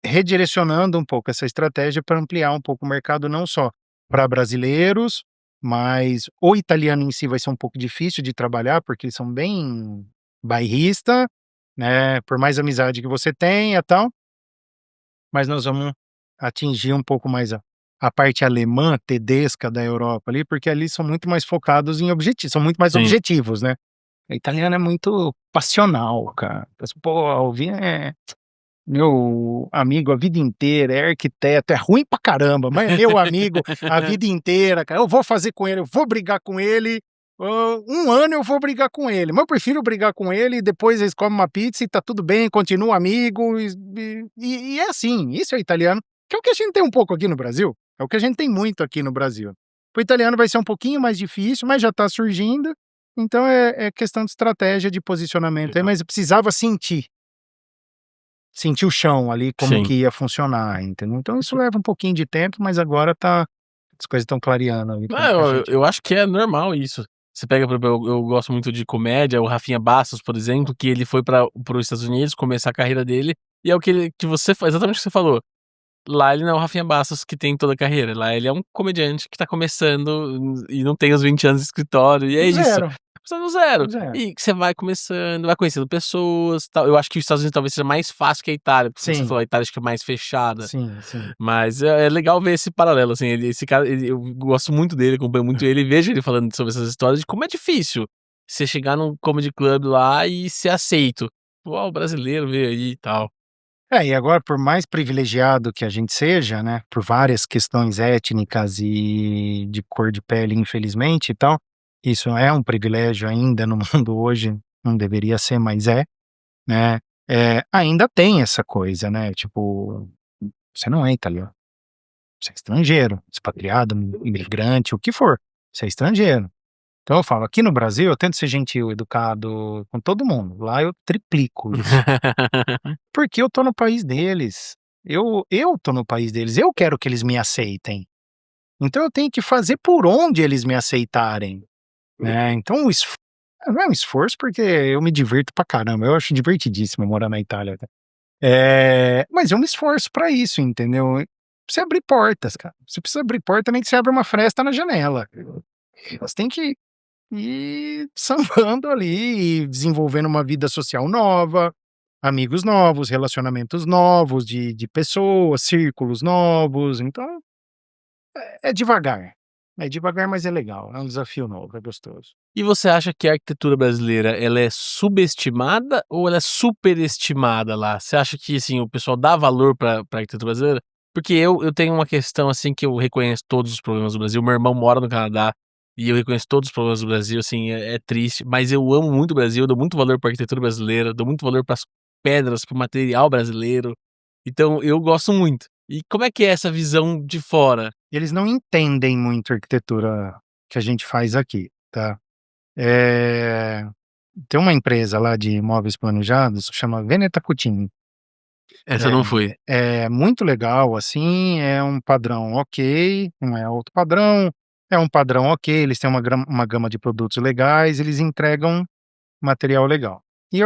redirecionando um pouco essa estratégia para ampliar um pouco o mercado, não só para brasileiros, mas o italiano em si vai ser um pouco difícil de trabalhar, porque eles são bem bairrista, né, por mais amizade que você tenha, tal, mas nós vamos atingir um pouco mais a parte alemã, tedesca da Europa ali, porque ali são muito mais focados em objetivos, são muito mais Sim. objetivos, né. O italiano é muito passional, cara. Pô, meu amigo a vida inteira, é arquiteto, é ruim pra caramba, mas é meu amigo a vida inteira, cara. Eu vou fazer com ele, eu vou brigar com ele, 1 ano eu vou brigar com ele, mas eu prefiro brigar com ele e depois eles comem uma pizza e tá tudo bem, continua amigo e é assim, isso é italiano, que é o que a gente tem um pouco aqui no Brasil, é o que a gente tem muito aqui no Brasil. O italiano vai ser um pouquinho mais difícil, mas já tá surgindo, então é questão de estratégia, de posicionamento aí, mas eu precisava sentir o chão ali, como Sim. que ia funcionar, entendeu. Então isso leva um pouquinho de tempo, mas agora as coisas estão clareando ali pra Não, eu gente. eu acho que é normal isso. Você pega, por exemplo, eu gosto muito de comédia, o Rafinha Bastos, por exemplo, que ele foi para os Estados Unidos começar a carreira dele, e é o que você fa exatamente o que você falou. Lá ele não é o Rafinha Bastos que tem toda a carreira, lá ele é um comediante que tá começando e não tem os 20 anos de escritório, e é isso. Zero, Começando do zero. zero. E que você vai começando, vai conhecendo pessoas, tal. Eu acho que os Estados Unidos talvez seja mais fácil que a Itália, porque como você Sim, falou, a Itália acho que é mais fechada. sim, sim. Mas é legal ver esse paralelo, assim, esse cara, eu gosto muito dele, acompanho muito ele, e vejo ele falando sobre essas histórias de como é difícil você chegar num comedy club lá e ser aceito. "Ó, o brasileiro veio aí e tal". E agora por mais privilegiado que a gente seja, né, por várias questões étnicas e de cor de pele, infelizmente e tal, isso é um privilégio ainda no mundo hoje, não deveria ser, mas é, né, ainda tem essa coisa, né, tipo, você não é italiano. Você é estrangeiro, expatriado, imigrante, o que for, você é estrangeiro. Então eu falo, aqui no Brasil eu tento ser gentil, educado com todo mundo, lá eu triplico isso, porque eu tô no país deles, eu tô no país deles, eu quero que eles me aceitem, então eu tenho que fazer por onde eles me aceitarem, né, então Não é um esforço, porque eu me divirto pra caramba, eu acho divertidíssimo morar na Itália, tá. Mas é um esforço pra isso, entendeu. Você abrir portas, cara, você precisa abrir porta, nem que você abra uma fresta na janela. Você tem que ir sambando ali e desenvolvendo uma vida social nova, amigos novos, relacionamentos novos de pessoas, círculos novos, então é devagar. É devagar, mas é legal, é um desafio novo, é gostoso. E você acha que a arquitetura brasileira, ela é subestimada ou ela é superestimada lá? Você acha que, assim, o pessoal dá valor pra arquitetura brasileira? Porque eu tenho uma questão, assim, que eu reconheço todos os problemas do Brasil. Meu irmão mora no Canadá e eu reconheço todos os problemas do Brasil, assim, é triste, mas eu amo muito o Brasil, eu dou muito valor pra arquitetura brasileira, dou muito valor pras pedras, para o material brasileiro. Então eu gosto muito. E como é que é essa visão de fora? Eles não entendem muito a arquitetura que a gente faz aqui, tá. Eh, Tem uma empresa lá de imóveis planejados, chama Veneta Cutini. Essa não foi. É muito legal, assim, é um padrão ok, não é alto padrão, é um padrão ok, eles têm uma gama de produtos legais, eles entregam material legal. E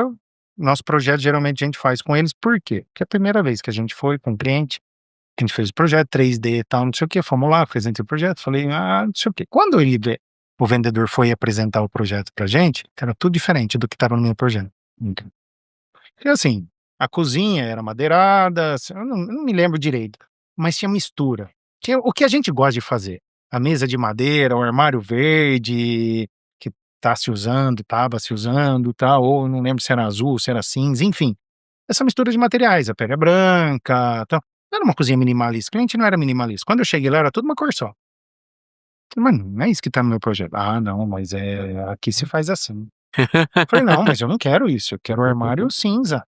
nosso projeto geralmente a gente faz com eles, por quê? Porque é a primeira vez que a gente foi com o cliente, a gente fez o projeto 3D e tal, não sei o quê, fomos lá, apresentei o projeto, falei: "Ah, não sei o quê". Quando o vendedor foi apresentar o projeto pra gente, era tudo diferente do que estava no meu projeto. Porque assim, a cozinha era madeirada, eu não me lembro direito, mas tinha mistura. Tinha o que a gente gosta de fazer, a mesa de madeira, o armário verde, que estava se usando, tal, ou não lembro se era azul, se era cinza, enfim. Essa mistura de materiais, a pele é branca, tal. Não era uma cozinha minimalista, o cliente não era minimalista. Quando eu cheguei lá era tudo uma cor só. Falei: "Mas não é isso que tá no meu projeto". "Ah, não, mas aqui se faz assim". Falei: "Não, mas eu não quero isso, eu quero o armário cinza".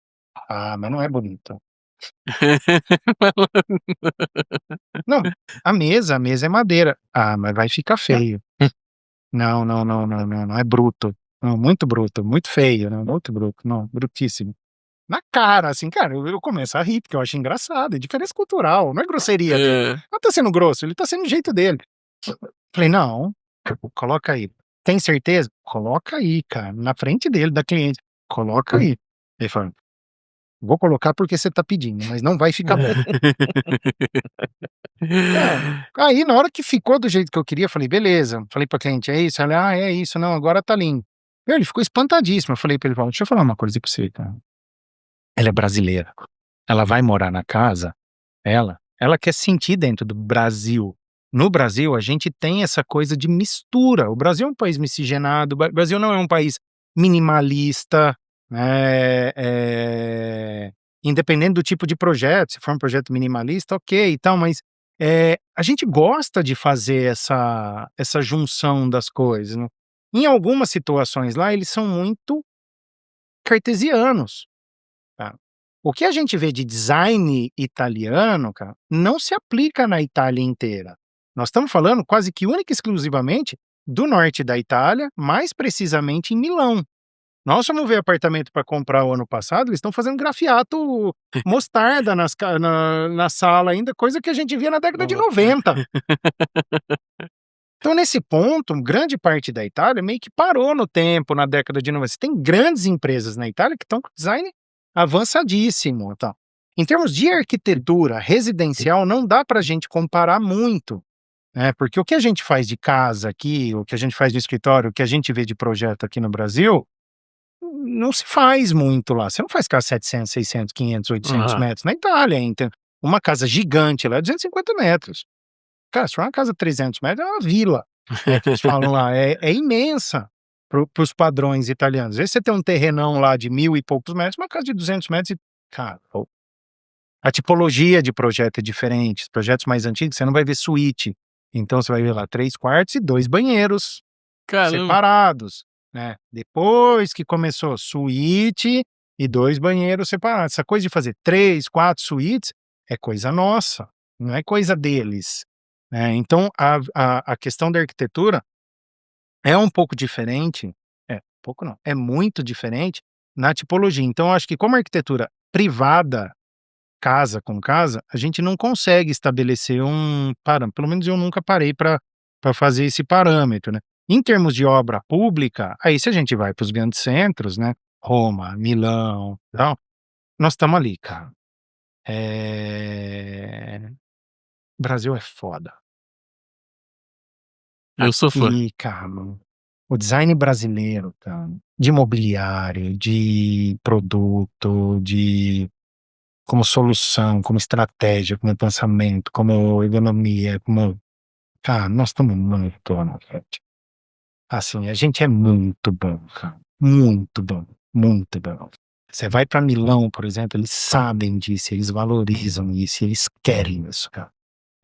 "Ah, mas não é bonito". "Não, a mesa é madeira". "Ah, mas vai ficar feio". "Não, não, não, não, não, não, é bruto. Não, muito bruto, muito feio, não, muito bruto, não, brutíssimo". Na cara, assim, cara, eu começo a rir, porque eu acho engraçado, é diferença cultural, não é grosseria dele. Hã. Não tá sendo grosso, ele tá sendo do jeito dele. Falei: "Não, coloca aí". "Tem certeza?". "Coloca aí, cara", na frente dele, da cliente. "Coloca aí". Ele falou: "Vou colocar porque você tá pedindo, mas não vai ficar bom". Cara, aí na hora que ficou do jeito que eu queria, eu falei: "Beleza". Falei pra cliente: "É isso?". Ela: "Ah, é isso. Não, agora tá lindo". Meu, ele ficou espantadíssimo. Eu falei pra ele: "Deixa eu falar uma coisa pra você, cara. Ela é brasileira. Ela vai morar na casa, ela quer sentir dentro do Brasil. No Brasil, a gente tem essa coisa de mistura. O Brasil é um país miscigenado, o Brasil não é um país minimalista, né, independente do tipo de projeto, se for um projeto minimalista, ok e tal, mas, a gente gosta de fazer essa junção das coisas, né. Em algumas situações lá, eles são muito cartesianos. Tá. O que a gente vê de design italiano, cara, não se aplica na Itália inteira. Nós estamos falando quase que única e exclusivamente do norte da Itália, mais precisamente em Milão. Nós fomos ver apartamento para comprar o ano passado, eles estão fazendo grafiato mostarda na sala ainda, coisa que a gente via na década de 90. Então, nesse ponto, grande parte da Itália meio que parou no tempo, na década de 90. Você tem grandes empresas na Itália que estão com design avançadíssimo, tal. Em termos de arquitetura residencial, não dá pra gente comparar muito, né, porque o que a gente faz de casa aqui, o que a gente faz de escritório, o que a gente vê de projeto aqui no Brasil, não se faz muito lá. Você não faz casa 700, 600, 500, 800 Aham. metros na Itália, entendeu. Uma casa gigante lá é 250 metros. Cara, se for uma casa de 300 metros, é uma vila, né, que eles falam lá, é imensa para os padrões italianos. Às vezes você tem um terrenão lá de 1000 e poucos metros, uma casa de 200 metros e, cara, a tipologia de projeto é diferente. Os projetos mais antigos, você não vai ver suíte, então você vai ver lá 3 quartos e 2 banheiros Caramba. separados, né. Depois que começou suíte e 2 banheiros separados. Essa coisa de fazer 3, 4 suítes é coisa nossa, não é coisa deles, né. Então a questão da arquitetura é um pouco diferente, pouco não, é muito diferente na tipologia. Então eu acho que como a arquitetura privada, casa com casa, a gente não consegue estabelecer um parâmetro, pelo menos eu nunca parei para fazer esse parâmetro, né. Em termos de obra pública, aí se a gente vai para os grandes centros, né, Roma, Milão, tal, nós estamos ali, cara. Brasil é foda. Eu sou fã. Aqui, cara, o design brasileiro, cara, de mobiliário, de produto, como solução, como estratégia, como pensamento, como economia, cara, nós estamos muito na frente. Assim, a gente é muito bom, cara. Muito bom, muito bom. Você vai para Milão, por exemplo, eles sabem disso, eles valorizam isso, eles querem isso, cara.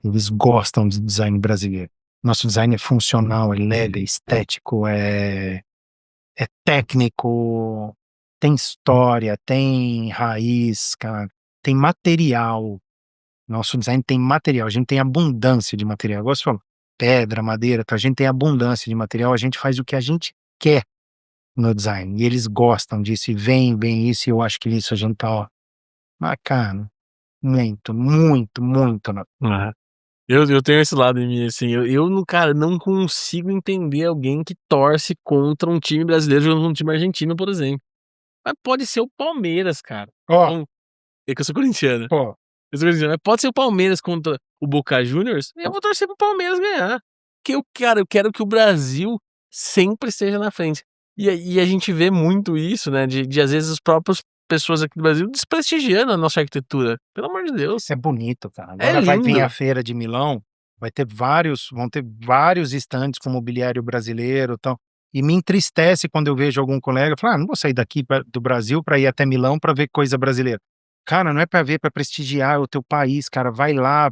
Eles gostam de design brasileiro. Nosso design é funcional, é leve, é estético, é técnico, tem história, tem raiz, cara, tem material. Nosso design tem material, a gente tem abundância de material. Igual você falou, pedra, madeira, a gente tem abundância de material, a gente faz o que a gente quer no design. E eles gostam disso, e veem isso, e eu acho que isso a gente tá, ó, cara, muito, muito, muito. É. Eu tenho esse lado em mim, assim, cara, não consigo entender alguém que torce contra um time brasileiro jogando com um time argentino, por exemplo. Mas pode ser o Palmeiras, cara. Ó, É que eu sou corintiano. pô, Eu sou corintiano. Mas pode ser o Palmeiras contra o Boca Juniors, eu vou torcer pro Palmeiras ganhar. Porque eu quero que o Brasil sempre esteja na frente. E a gente vê muito isso, né, de às vezes as próprias pessoas aqui do Brasil desprestigiando a nossa arquitetura. Pelo amor de Deus. é bonito, cara. É Agora vai vir lindo. a feira de Milão, vão ter vários estandes com mobiliário brasileiro e tal. E me entristece quando eu vejo algum colega falar, não vou sair daqui do Brasil para ir até Milão para ver coisa brasileira. Cara, não é para ver, para prestigiar o teu país, cara. Vai lá,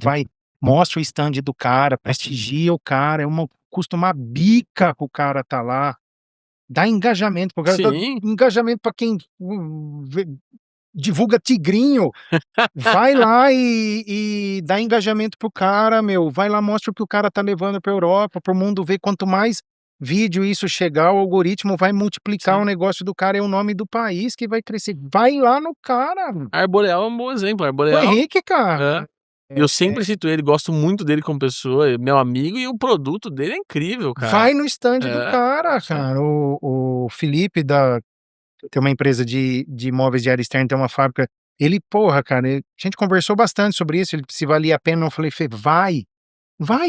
mostra o stand do cara, prestigia o cara, custa uma bica pro cara tá lá. Dá engajamento pro cara, dá Sim. engajamento para quem divulga tigrinho. Vai lá e dá engajamento pro cara, meu. Vai lá, mostra o que o cara tá levando pra Europa, pro mundo ver. Quanto mais vídeo isso chegar, o algoritmo vai multiplicar Sim. o negócio do cara, é o nome do país que vai crescer. Vai lá no cara. Arboreal é um bom exemplo. O Arboreal. Henrique, cara. Eu sempre cito ele, gosto muito dele como pessoa, é meu amigo, e o produto dele é incrível, cara. Vai no stand do É. cara, cara. O Felipe tem uma empresa de imóveis de área externa, tem uma fábrica. Ele, porra, cara, a gente conversou bastante sobre isso, se valia a pena. Eu falei, Fê, vai,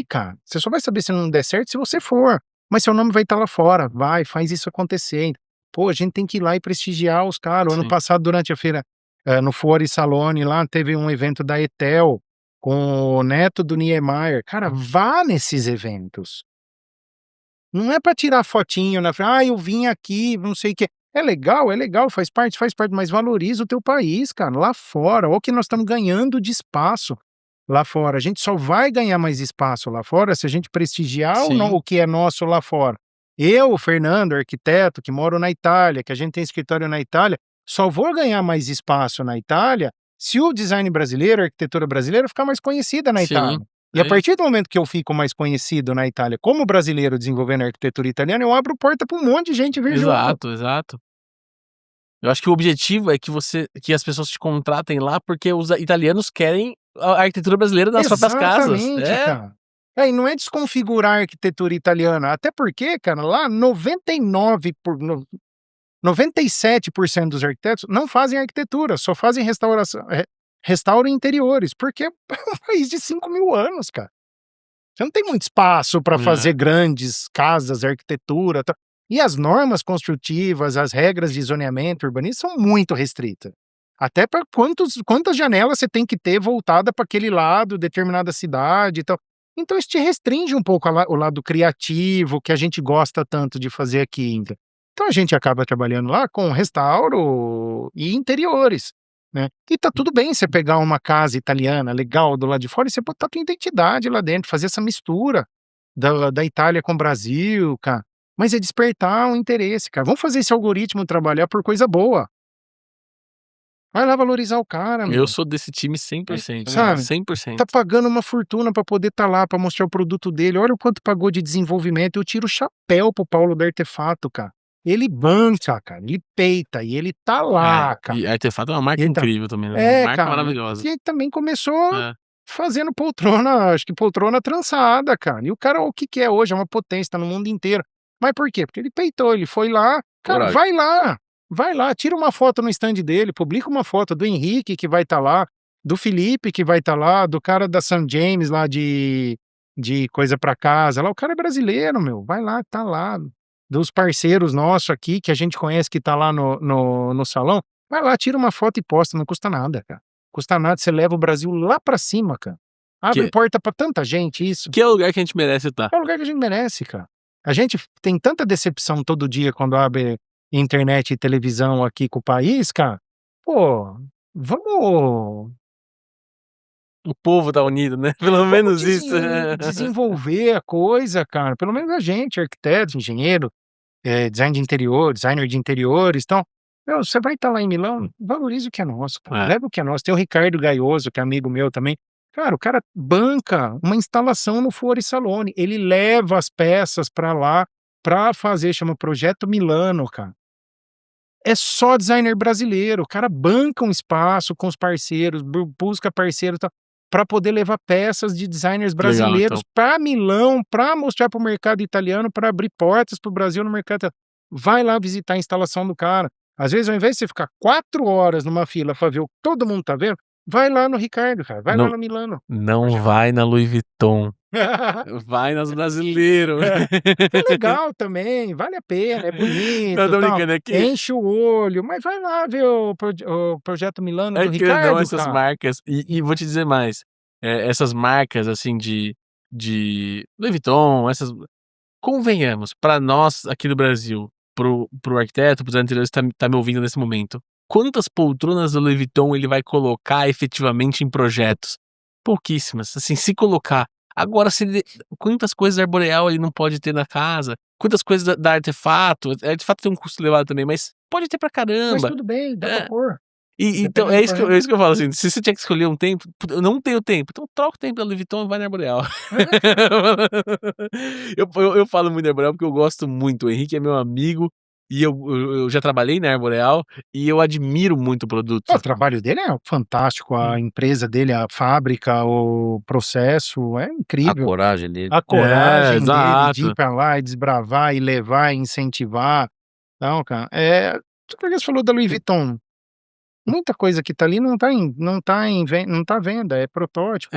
cara. Você só vai saber se não der certo se você for. Mas seu nome vai estar lá fora. Vai, faz isso acontecer. Pô, a gente tem que ir lá e prestigiar os caras. Ano Sim. passado, durante a feira, no Fuori Salone, lá teve um evento da Etel com o neto do Niemeyer. Cara, vá nesses eventos. Não é pra tirar fotinho na frente, eu vim aqui, não sei o quê. É legal, faz parte, mas valoriza o teu país, cara, lá fora. Olha o que nós estamos ganhando de espaço lá fora. A gente só vai ganhar mais espaço lá fora se a gente prestigiar Sim. o que é nosso lá fora. Eu, o Fernando, arquiteto, que moro na Itália, que a gente tem escritório na Itália, só vou ganhar mais espaço na Itália se o design brasileiro, a arquitetura brasileira ficar mais conhecida na Sim. Itália. E a partir do momento que eu fico mais conhecido na Itália como brasileiro desenvolvendo a arquitetura italiana, eu abro porta para um monte de gente vir junto. Exato, exato. Eu acho que o objetivo é que as pessoas te contratem lá, porque os italianos querem a arquitetura brasileira nas próprias casas. Exatamente, cara. E não é desconfigurar a arquitetura italiana, até porque, cara, lá 97% dos arquitetos não fazem arquitetura, só fazem restauram interiores, porque é um país de 5.000 anos, cara. Você não tem muito espaço para fazer grandes casas, arquitetura, tal. E as normas construtivas, as regras de zoneamento urbanístico são muito restritas. Até para quantas janelas você tem que ter voltada para aquele lado, determinada cidade e tal. Então isso te restringe um pouco o lado criativo que a gente gosta tanto de fazer aqui ainda. Então a gente acaba trabalhando lá com restauro e interiores, né? E tá tudo bem você pegar uma casa italiana legal do lado de fora e você botar tua identidade lá dentro, fazer essa mistura da Itália com o Brasil, cara. Mas é despertar um interesse, cara. Vamos fazer esse algoritmo trabalhar por coisa boa. Vai lá valorizar o cara, meu. Eu sou desse time 100%, Sabe? 100%. Tá pagando uma fortuna pra poder tá lá, pra mostrar o produto dele. Olha o quanto pagou de desenvolvimento. Eu tiro o chapéu pro Paulo da Artefato, cara. Ele banca, cara. Ele peita e ele tá lá, cara. E Artefato é uma marca Então, incrível também, né? Uma marca cara. maravilhosa. E também começou fazendo poltrona, acho que poltrona trançada, cara. E o cara, o que é hoje? É uma potência, tá no mundo inteiro. Mas por quê? Porque ele peitou, ele foi lá, cara, Coragem. vai lá, tira uma foto no stand dele, publica uma foto do Henrique que vai estar lá, do Felipe que vai estar lá, do cara da St. James lá de coisa pra casa, lá o cara é brasileiro, meu, vai lá, tá lá, dos parceiros nossos aqui que a gente conhece que tá lá no salão, vai lá, tira uma foto e posta, não custa nada, cara. Custa nada, você leva o Brasil lá pra cima, cara. Abre Que, porta pra tanta gente, isso. que é o lugar que a gente merece estar. É o lugar que a gente merece, cara. A gente tem tanta decepção todo dia quando abre internet e televisão aqui com o país, cara. Pô, vamos, O povo tá unido, né? Pelo menos isso. desenvolver a coisa, cara. Pelo menos a gente, arquiteto, engenheiro, design de interior, designer de interiores, então, meu, você vai estar lá em Milão, valorize o que é nosso, cara. É. Leva o que é nosso. Tem o Ricardo Gaioso, que é amigo meu também. Cara, o cara banca uma instalação no Fuori Salone. Ele leva as peças pra lá pra fazer, chama Projeto Milano, cara. É só designer brasileiro. O cara banca um espaço com os parceiros, busca parceiros para poder levar peças de designers Legal, brasileiros então. para Milão, para mostrar para o mercado italiano, para abrir portas para o Brasil no mercado italiano. Vai lá visitar a instalação do cara. Às vezes, ao invés de você ficar 4 horas numa fila para ver o que todo mundo tá vendo, vai lá no Ricardo, cara. Vai lá Não, no Milano. não vai na Louis Vuitton. Vai nas brasileiros. É legal também, vale a pena, é Não, bonito, tô tal, brincando aqui. enche o olho, mas vai lá ver o Projeto Milano É do que não, Ricardo, essas cara. marcas. E vou te dizer mais. Essas marcas, assim, de Louis Vuitton, essas. Convenhamos, pra nós aqui do Brasil, pro arquiteto, pro designer interior que tá me ouvindo nesse momento, quantas poltronas do Louis Vuitton ele vai colocar efetivamente em projetos? Pouquíssimas. Assim, se colocar. Agora, quantas coisas arboreal ele não pode ter na casa? Quantas coisas da Artefato? A Artefato tem um custo elevado também, mas pode ter pra Mas caramba. tudo bem, dá É. pra pôr. Então, Dependendo é do isso que projeto. eu falo, assim, se você tinha que escolher um tempo, eu não tenho tempo, então troca o tempo da Louis Vuitton e vai na Arboreal. Eu falo muito da Arboreal porque eu gosto muito, o Henrique é meu amigo, e eu já trabalhei na Arboreal, e eu admiro muito o produto. O trabalho dele é fantástico, a empresa dele, a fábrica, o processo, é A incrível. coragem dele. A coragem dele de exato. ir pra lá e desbravar, e levar, e incentivar. Não, cara, tudo que você falou da Louis Vuitton, muita coisa que tá ali não tá à venda, é protótipo,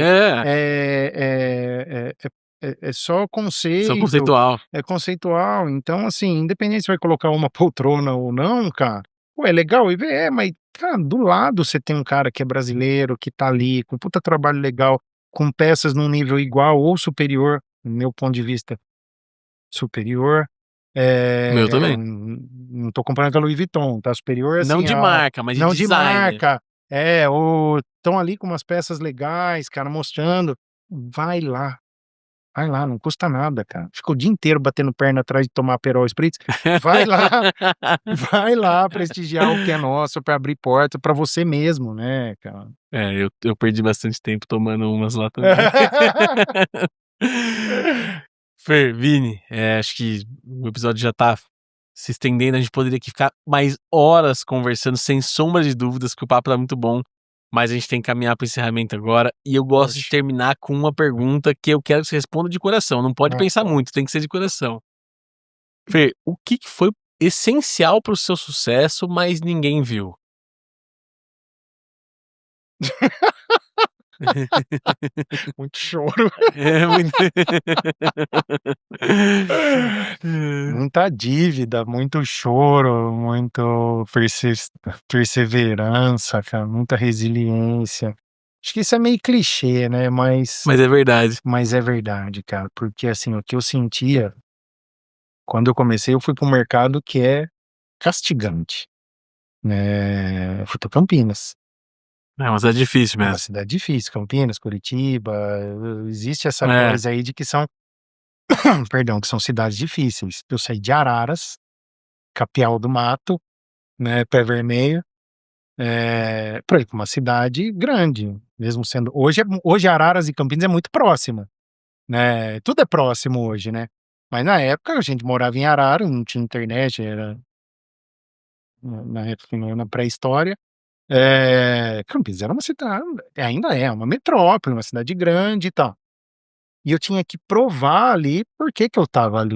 É, é só são conceito, conceitual. é conceitual. Então, assim, independente se vai colocar uma poltrona ou não, cara, pô, é legal e ver, mas, cara, do lado você tem um cara que é brasileiro, que tá ali, com puta trabalho legal, com peças num nível igual ou superior, no meu ponto de vista, superior. Meu também. Não tô comparando com a Louis Vuitton, tá? Superior, Não assim, de marca, mas de não de design. marca. Estão ali com umas peças legais, cara, mostrando. Vai lá. Vai lá, não custa nada, cara. Fica o dia inteiro batendo perna atrás de tomar Aperol Spritz. Vai lá, vai lá prestigiar o que é nosso pra abrir porta pra você mesmo, né, cara? Eu perdi bastante tempo tomando umas lá também. Fer, Vini, acho que o episódio já tá se estendendo, a gente poderia aqui ficar mais horas conversando, sem sombra de dúvidas, que o papo tá muito bom, mas a gente tem que caminhar pro encerramento agora, e eu gosto de Poxa. terminar com uma pergunta que eu quero que você responda de coração, não pode Ah, pensar tá. muito, tem que ser de coração. Fer, o que foi essencial pro seu sucesso, mas ninguém viu? Muito choro. É muito... Muita dívida, muito choro, muito perseverança, cara, muita resiliência. Acho que isso é meio clichê, né? Mas Mas é verdade. é verdade, cara. Porque assim, o que eu sentia quando eu comecei, eu fui para um mercado que é castigante, né? Eu fui para Campinas. Mas é difícil É uma mesmo. cidade difícil, Campinas, Curitiba, existe essa É. coisa aí de que são, perdão, que são cidades difíceis. Eu saí de Araras, Capial do Mato, né, Pé Vermelho, pra ir pra uma cidade grande, mesmo sendo hoje Araras e Campinas é muito próxima, né, tudo é próximo hoje, né, mas na época a gente morava em Araras, não tinha internet, era na época, na pré-história. Campinas era uma cidade, ainda é uma metrópole, uma cidade grande e tal. E eu tinha que provar ali por que eu estava ali.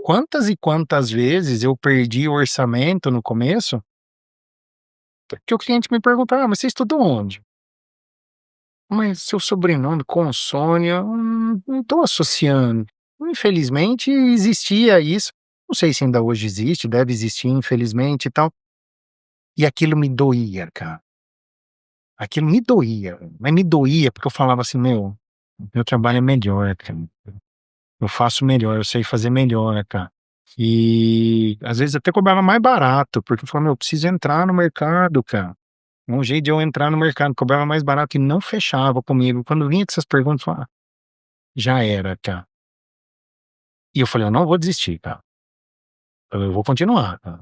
Quantas e quantas vezes eu perdi o orçamento no começo, porque o cliente me perguntava: mas você estudou onde? Mas seu sobrenome Consônia, não estou associando. Infelizmente existia isso, não sei se ainda hoje existe, deve existir infelizmente e tal, e aquilo me doía, cara. Aquilo me doía, mas me doía porque eu falava assim: meu trabalho é melhor, cara. Eu faço melhor, eu sei fazer melhor, cara. E às vezes até cobrava mais barato, porque eu falava: eu preciso entrar no mercado, cara. Um jeito de eu entrar no mercado, cobrava mais barato e não fechava comigo. Quando vinha com essas perguntas, eu falava: já era, cara. E eu falei: eu não vou desistir, cara. Eu vou continuar, cara.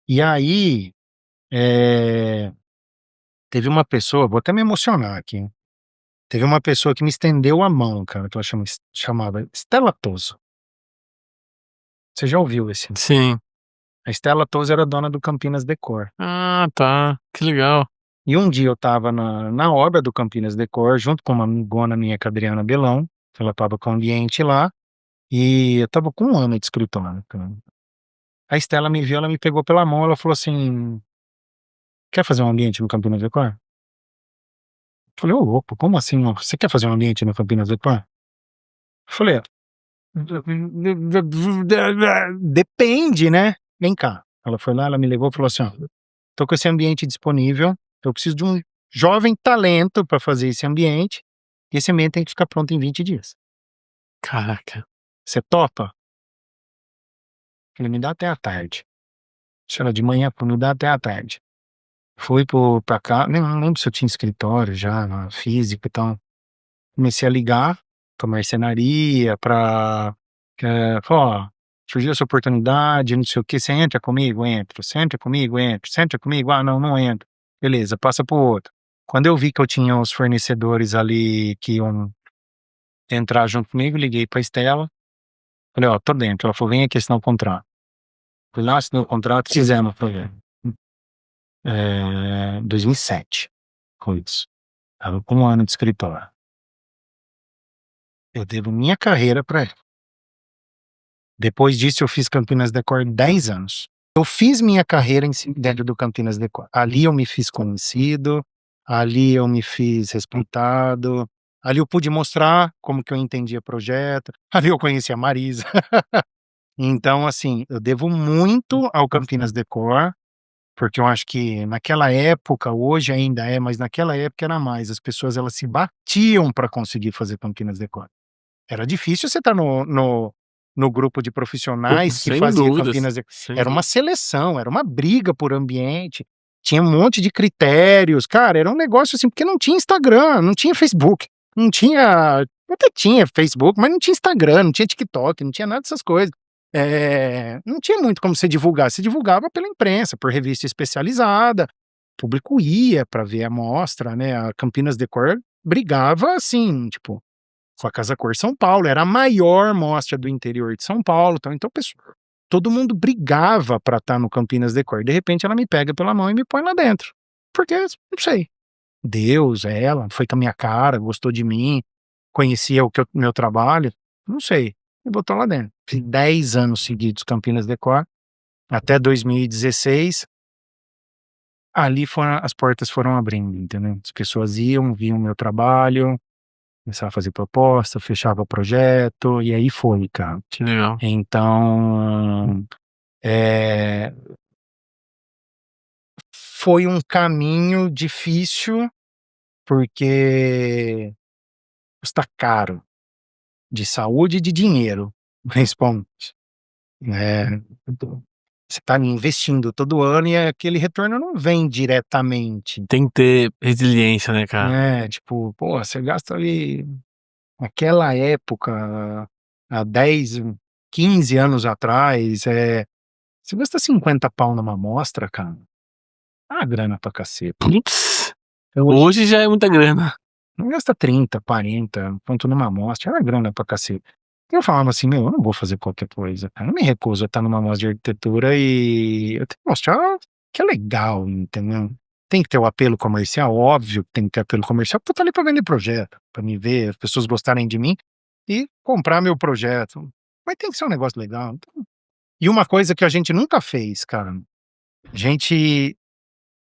E aí, eh, teve uma pessoa, vou até me emocionar aqui. Teve uma pessoa que me estendeu a mão, cara, que ela chamava Stella Toso. Você já ouviu esse? Sim. A Stella Toso era dona do Campinas Decor. Ah, tá. Que legal. E um dia eu estava na obra do Campinas Decor, junto com uma amigona minha, que é a Adriana Belão, que ela estava com o ambiente lá, e eu estava com 1 ano de escritório, cara. A Stella me viu, ela me pegou pela mão, ela falou assim: "Quer fazer um ambiente no Campinas Decor?" Eu falei: "Ô louco, como assim? Você quer fazer um ambiente no Campinas Decor?" Eu falei: "Depende, né? Vem cá." Ela foi lá, ela me levou e falou assim: "Ó, tô com esse ambiente disponível, eu preciso de um jovem talento para fazer esse ambiente, e esse ambiente tem que ficar pronto em 20 dias. Caraca. Você topa?" Falei: "Me dá até a tarde." Isso era de manhã, falei: "Me dá até a tarde." Fui pra cá, nem não lembro se eu tinha escritório já, físico e tal. Comecei a ligar pra marcenaria, falou: "Ó, surgiu essa oportunidade, não sei o quê, você entra comigo?" "Entro." "Você entra comigo?" "Entro." "Você entra comigo?" "Ah, não, não entro." "Beleza, passa pro outro." Quando eu vi que eu tinha os fornecedores ali que iam entrar junto comigo, liguei pra Estela, falei: "Ó, tô dentro." Ela falou: "Vem aqui assinar o contrato." Fui lá, assinei o contrato, fizemos o projeto. 2007 foi isso. Estava com 1 ano de escritório. Eu devo minha carreira pra ela. Depois disso eu fiz Campinas Decor 10 anos. Eu fiz minha carreira dentro do Campinas Decor. Ali eu me fiz conhecido, ali eu me fiz respeitado, ali eu pude mostrar como que eu entendia projeto, ali eu conheci a Marisa. Então, assim, eu devo muito ao Campinas Decor, porque eu acho que naquela época, hoje ainda é, mas naquela época era mais, as pessoas elas se batiam para conseguir fazer Campinas Decor. Era difícil você estar no grupo de profissionais que Sem fazia dúvidas. Campinas Decor. Sem Era uma dúvidas. seleção, era uma briga por ambiente, tinha um monte de critérios, cara, era um negócio assim, porque não tinha Instagram, não tinha Facebook, não tinha, até tinha Facebook, mas não tinha Instagram, não tinha TikTok, não tinha nada dessas coisas. Não tinha muito como você divulgava pela imprensa, por revista especializada, o público ia para ver a mostra, né, a Campinas Decor brigava assim, tipo, com a Casa Cor São Paulo, era a maior mostra do interior de São Paulo, então pessoal, todo mundo brigava para estar no Campinas Decor. De repente ela me pega pela mão e me põe lá dentro. Porque, não sei, Deus, ela, foi com a minha cara, gostou de mim, conhecia meu trabalho, não sei, me botou lá dentro. Fiz 10 anos seguidos Campinas Decor, até 2016, ali as portas foram abrindo, entendeu? As pessoas iam, viam meu trabalho, começava a fazer proposta, fechava o projeto, e aí foi, cara. Que legal. Então, foi um caminho difícil, porque custa caro, de saúde e de dinheiro, principalmente, né. Você tá investindo todo ano e aquele retorno não vem diretamente, Tem que ter resiliência, né, cara? né, tipo, pô, você gasta ali naquela época, há 10, 15 anos atrás, você gasta 50 pau numa amostra, cara, ah, grana pra caceta. Putz, Hoje hoje já é muita grana. não gasta 30, 40, quanto numa amostra, era grana pra caceta. Eu falava assim: "Meu, eu não vou fazer qualquer coisa, cara, eu me recuso a estar numa mostra de arquitetura e eu tenho que mostrar que é legal", entendeu. Tem que ter o apelo comercial, óbvio que tem que ter apelo comercial, porque eu tô ali pra vender projeto, pra me ver, as pessoas gostarem de mim. e comprar meu projeto. Mas tem que ser um negócio legal. Então, e uma coisa que a gente nunca fez, cara, a gente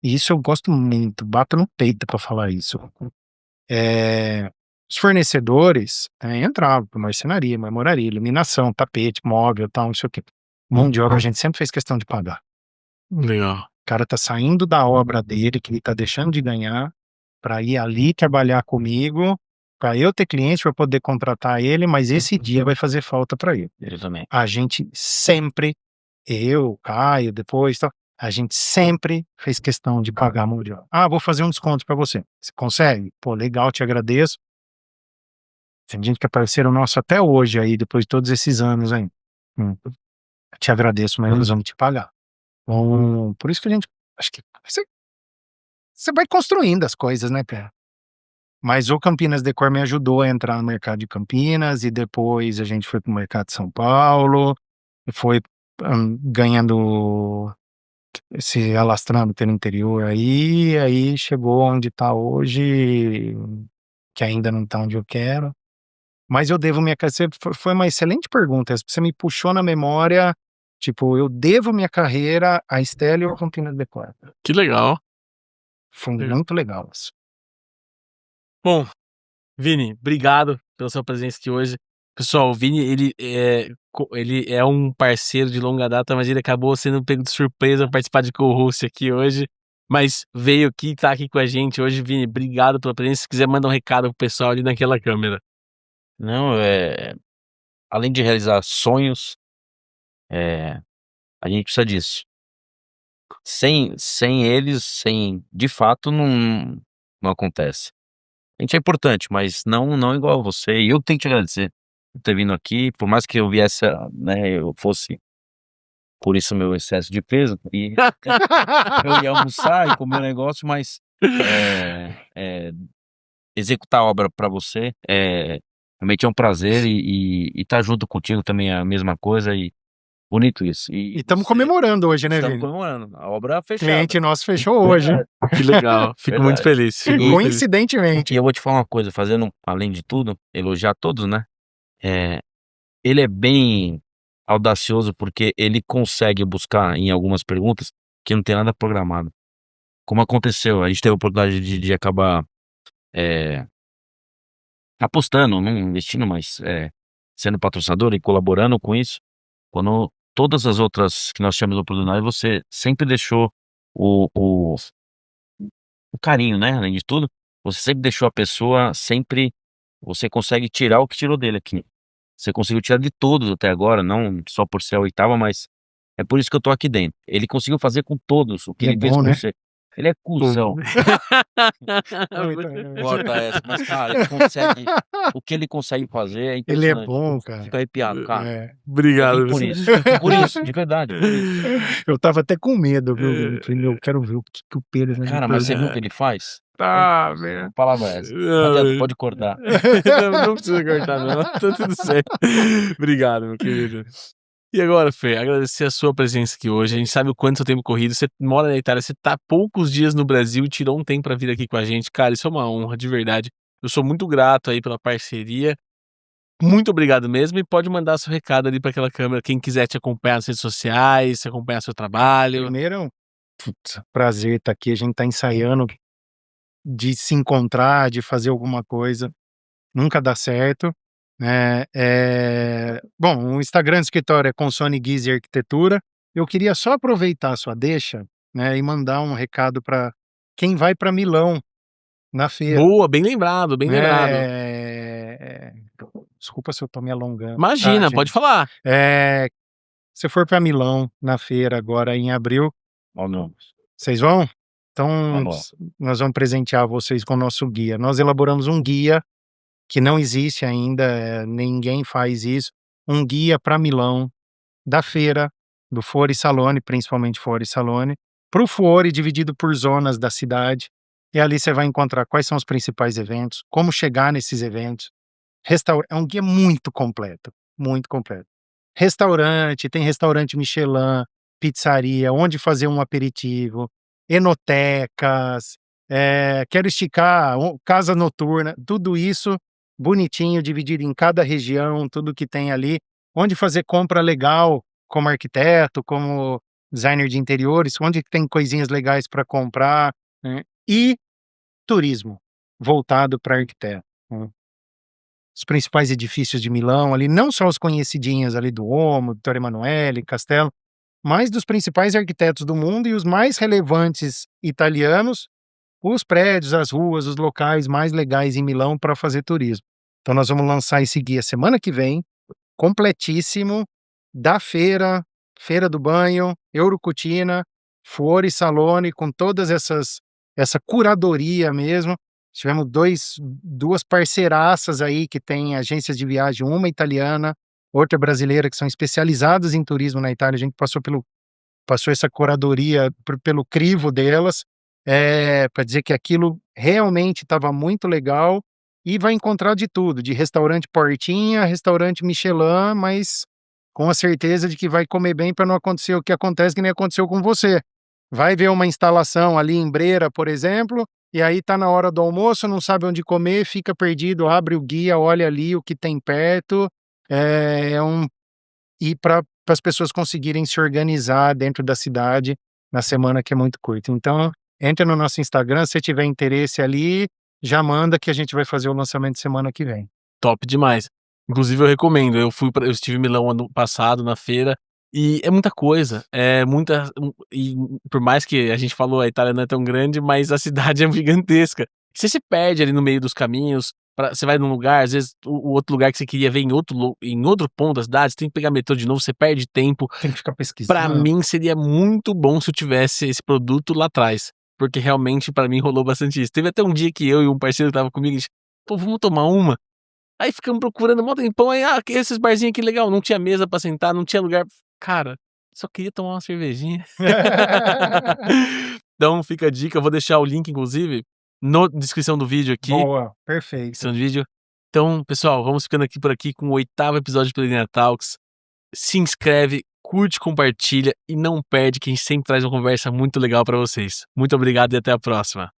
isso eu gosto muito, bato no peito pra falar isso. Os fornecedores, entravam por marcenaria, marmoraria, iluminação, tapete, móvel, tal, não sei o quê. Mão de obra a gente sempre fez questão de pagar. Legal. O cara tá saindo da obra dele, que ele tá deixando de ganhar, pra ir ali trabalhar comigo, pra eu ter cliente, pra poder contratar ele, mas esse dia vai fazer falta pra ele. Eu também. A gente sempre, eu, Caio, depois, tal, a gente sempre fez questão de pagar a mão de obra. Ah, vou fazer um desconto pra você. Você consegue? Pô, legal, te agradeço. Tem gente que é parceiro nosso até hoje aí, depois de todos esses anos aí. Te agradeço, mas nós vamos te pagar. Então, por isso que a gente, acho que você vai construindo as coisas, né, Pé? Mas o Campinas Decor me ajudou a entrar no mercado de Campinas e depois a gente foi pro mercado de São Paulo, e foi ganhando, se alastrando pelo interior aí chegou onde tá hoje, que ainda não tá onde eu quero. Mas eu devo minha carreira, foi uma excelente pergunta, você me puxou na memória, tipo, eu devo minha carreira a Estela e ao Campinas Decor. Que legal. Foi Legal. muito legal isso. Bom, Vini, obrigado pela sua presença aqui hoje. Pessoal, o Vini, ele é um parceiro de longa data, mas ele acabou sendo pego de surpresa participar de co-host aqui hoje. Mas veio aqui, tá aqui com a gente hoje. Vini, obrigado pela presença. Se quiser, manda um recado pro pessoal ali naquela câmera. Não, além de realizar sonhos, a gente precisa disso. Sem eles, de fato, não acontece. A gente é importante, mas não igual a você. E eu tenho que te agradecer por ter vindo aqui, por mais que eu viesse, né, eu fosse, por isso meu excesso de peso, e eu ia almoçar e comer um negócio, mas executar a obra pra você realmente é um prazer e estar junto contigo também é a mesma coisa e bonito isso. E estamos comemorando hoje, né, Estamos Vini? comemorando. A obra fechada. Cliente nosso fechou hoje. Que legal. Fico muito feliz. Fico muito feliz. Coincidentemente. E eu vou te falar uma coisa, fazendo, além de tudo, elogiar todos, né? Ele é bem audacioso porque ele consegue buscar em algumas perguntas que não tem nada programado. Como aconteceu, a gente teve a oportunidade de acabar apostando, não investindo, mas sendo patrocinador e colaborando com isso. Quando todas as outras que nós tivemos a oportunidade, você sempre deixou o carinho, né? Além de tudo, você sempre deixou a pessoa, sempre você consegue tirar o que tirou dele aqui. Você conseguiu tirar de todos até agora, não só por ser a oitava, mas é por isso que eu tô aqui dentro. Ele conseguiu fazer com todos o que Ele é ele fez bom, com né? você. Ele é cuzão. Corta essa, mas cara, ele consegue. O que ele consegue fazer é Ele é impressionante. bom, cara. Fica arrepiado, cara. É. Obrigado. Eu vim por isso. Por isso, de verdade. Por isso. Eu tava até com medo, viu? Eu falei, eu quero ver o que o Pedro vai me Cara, mas você viu o perguntar. que ele faz? Tá, velho. A palavra é essa. Não adianta, pode cortar. Não precisa cortar, não. Tá tudo certo. Obrigado, meu querido. E agora, Fê, agradecer a sua presença aqui hoje. A gente sabe o quanto seu tempo corrido. Você mora na Itália, você tá há poucos dias no Brasil e tirou um tempo pra vir aqui com a gente. Cara, isso é uma honra, de verdade. Eu sou muito grato aí pela parceria. Muito obrigado mesmo. E pode mandar seu recado ali pra aquela câmera. Quem quiser te acompanhar nas redes sociais, acompanhar seu trabalho. Primeiro, prazer estar aqui. A gente tá ensaiando de se encontrar, de fazer alguma coisa. Nunca dá certo. Né? Bom, o Instagram do escritório é Consone Guise Arquitetura. Eu queria só aproveitar a sua deixa, né, e mandar um recado para quem vai para Milão na feira. Boa, bem lembrado, bem lembrado. Desculpa se eu tô me alongando. Imagina, gente. pode falar. Se for para Milão na feira agora em abril, Vamos. vocês vão? Então, Vamos. nós vamos presentear vocês com o nosso guia. Nós elaboramos um guia que não existe ainda, ninguém faz isso, um guia para Milão, da feira, do Fuori Salone, principalmente Fuori Salone, para o Fuori, dividido por zonas da cidade, e ali você vai encontrar quais são os principais eventos, como chegar nesses eventos, é um guia muito completo, muito completo. Restaurante, tem restaurante Michelin, pizzaria, onde fazer um aperitivo, enotecas, quero esticar, casa noturna, tudo isso bonitinho, dividido em cada região, tudo que tem ali, onde fazer compra legal como arquiteto, como designer de interiores, onde tem coisinhas legais para comprar, né? E turismo voltado para arquiteto, né? Os principais edifícios de Milão ali, não só os conhecidinhos ali do Duomo, do Torre Emanuele, Castelo, mas dos principais arquitetos do mundo e os mais relevantes italianos, os prédios, as ruas, os locais mais legais em Milão para fazer turismo. Então nós vamos lançar esse guia semana que vem, completíssimo, da feira, Feira do Banho, Eurocutina, Fuori Salone, com todas essa curadoria mesmo. Tivemos duas parceiraças aí que têm agências de viagem, uma italiana, outra brasileira, que são especializadas em turismo na Itália. A gente passou essa curadoria pelo crivo delas, para dizer que aquilo realmente estava muito legal e vai encontrar de tudo, de restaurante Portinha, restaurante Michelin, mas com a certeza de que vai comer bem para não acontecer o que acontece que nem aconteceu com você. Vai ver uma instalação ali em Brera, por exemplo, e aí tá na hora do almoço, não sabe onde comer, fica perdido, abre o guia, olha ali o que tem perto, e para as pessoas conseguirem se organizar dentro da cidade na semana que é muito curta. Então, entra no nosso Instagram, se tiver interesse ali, já manda que a gente vai fazer o lançamento semana que vem. Top demais. Inclusive eu recomendo, eu estive em Milão ano passado na feira, e é muita coisa, e por mais que a gente falou a Itália não é tão grande, mas a cidade é gigantesca. Você se perde ali no meio dos caminhos, você vai num lugar, às vezes o outro lugar que você queria ver em outro ponto da cidade, você tem que pegar metrô de novo, você perde tempo. Tem que ficar Pra pesquisando. mim seria muito bom se eu tivesse esse produto lá atrás, porque realmente pra mim rolou bastante isso. Teve até um dia que eu e um parceiro que estava comigo, a gente: "Pô, vamos tomar uma?" Aí ficamos procurando mó tempão, aí, esses barzinhos aqui legal, não tinha mesa pra sentar, não tinha lugar. Cara, só queria tomar uma cervejinha. Então fica a dica, eu vou deixar o link inclusive na descrição do vídeo aqui, Boa, perfeito. descrição do vídeo. Então, pessoal, vamos ficando aqui por aqui com o 8º episódio do Planeta Talks. Se inscreve, curte, compartilha e não perde que a gente sempre traz uma conversa muito legal pra vocês. Muito obrigado e até a próxima.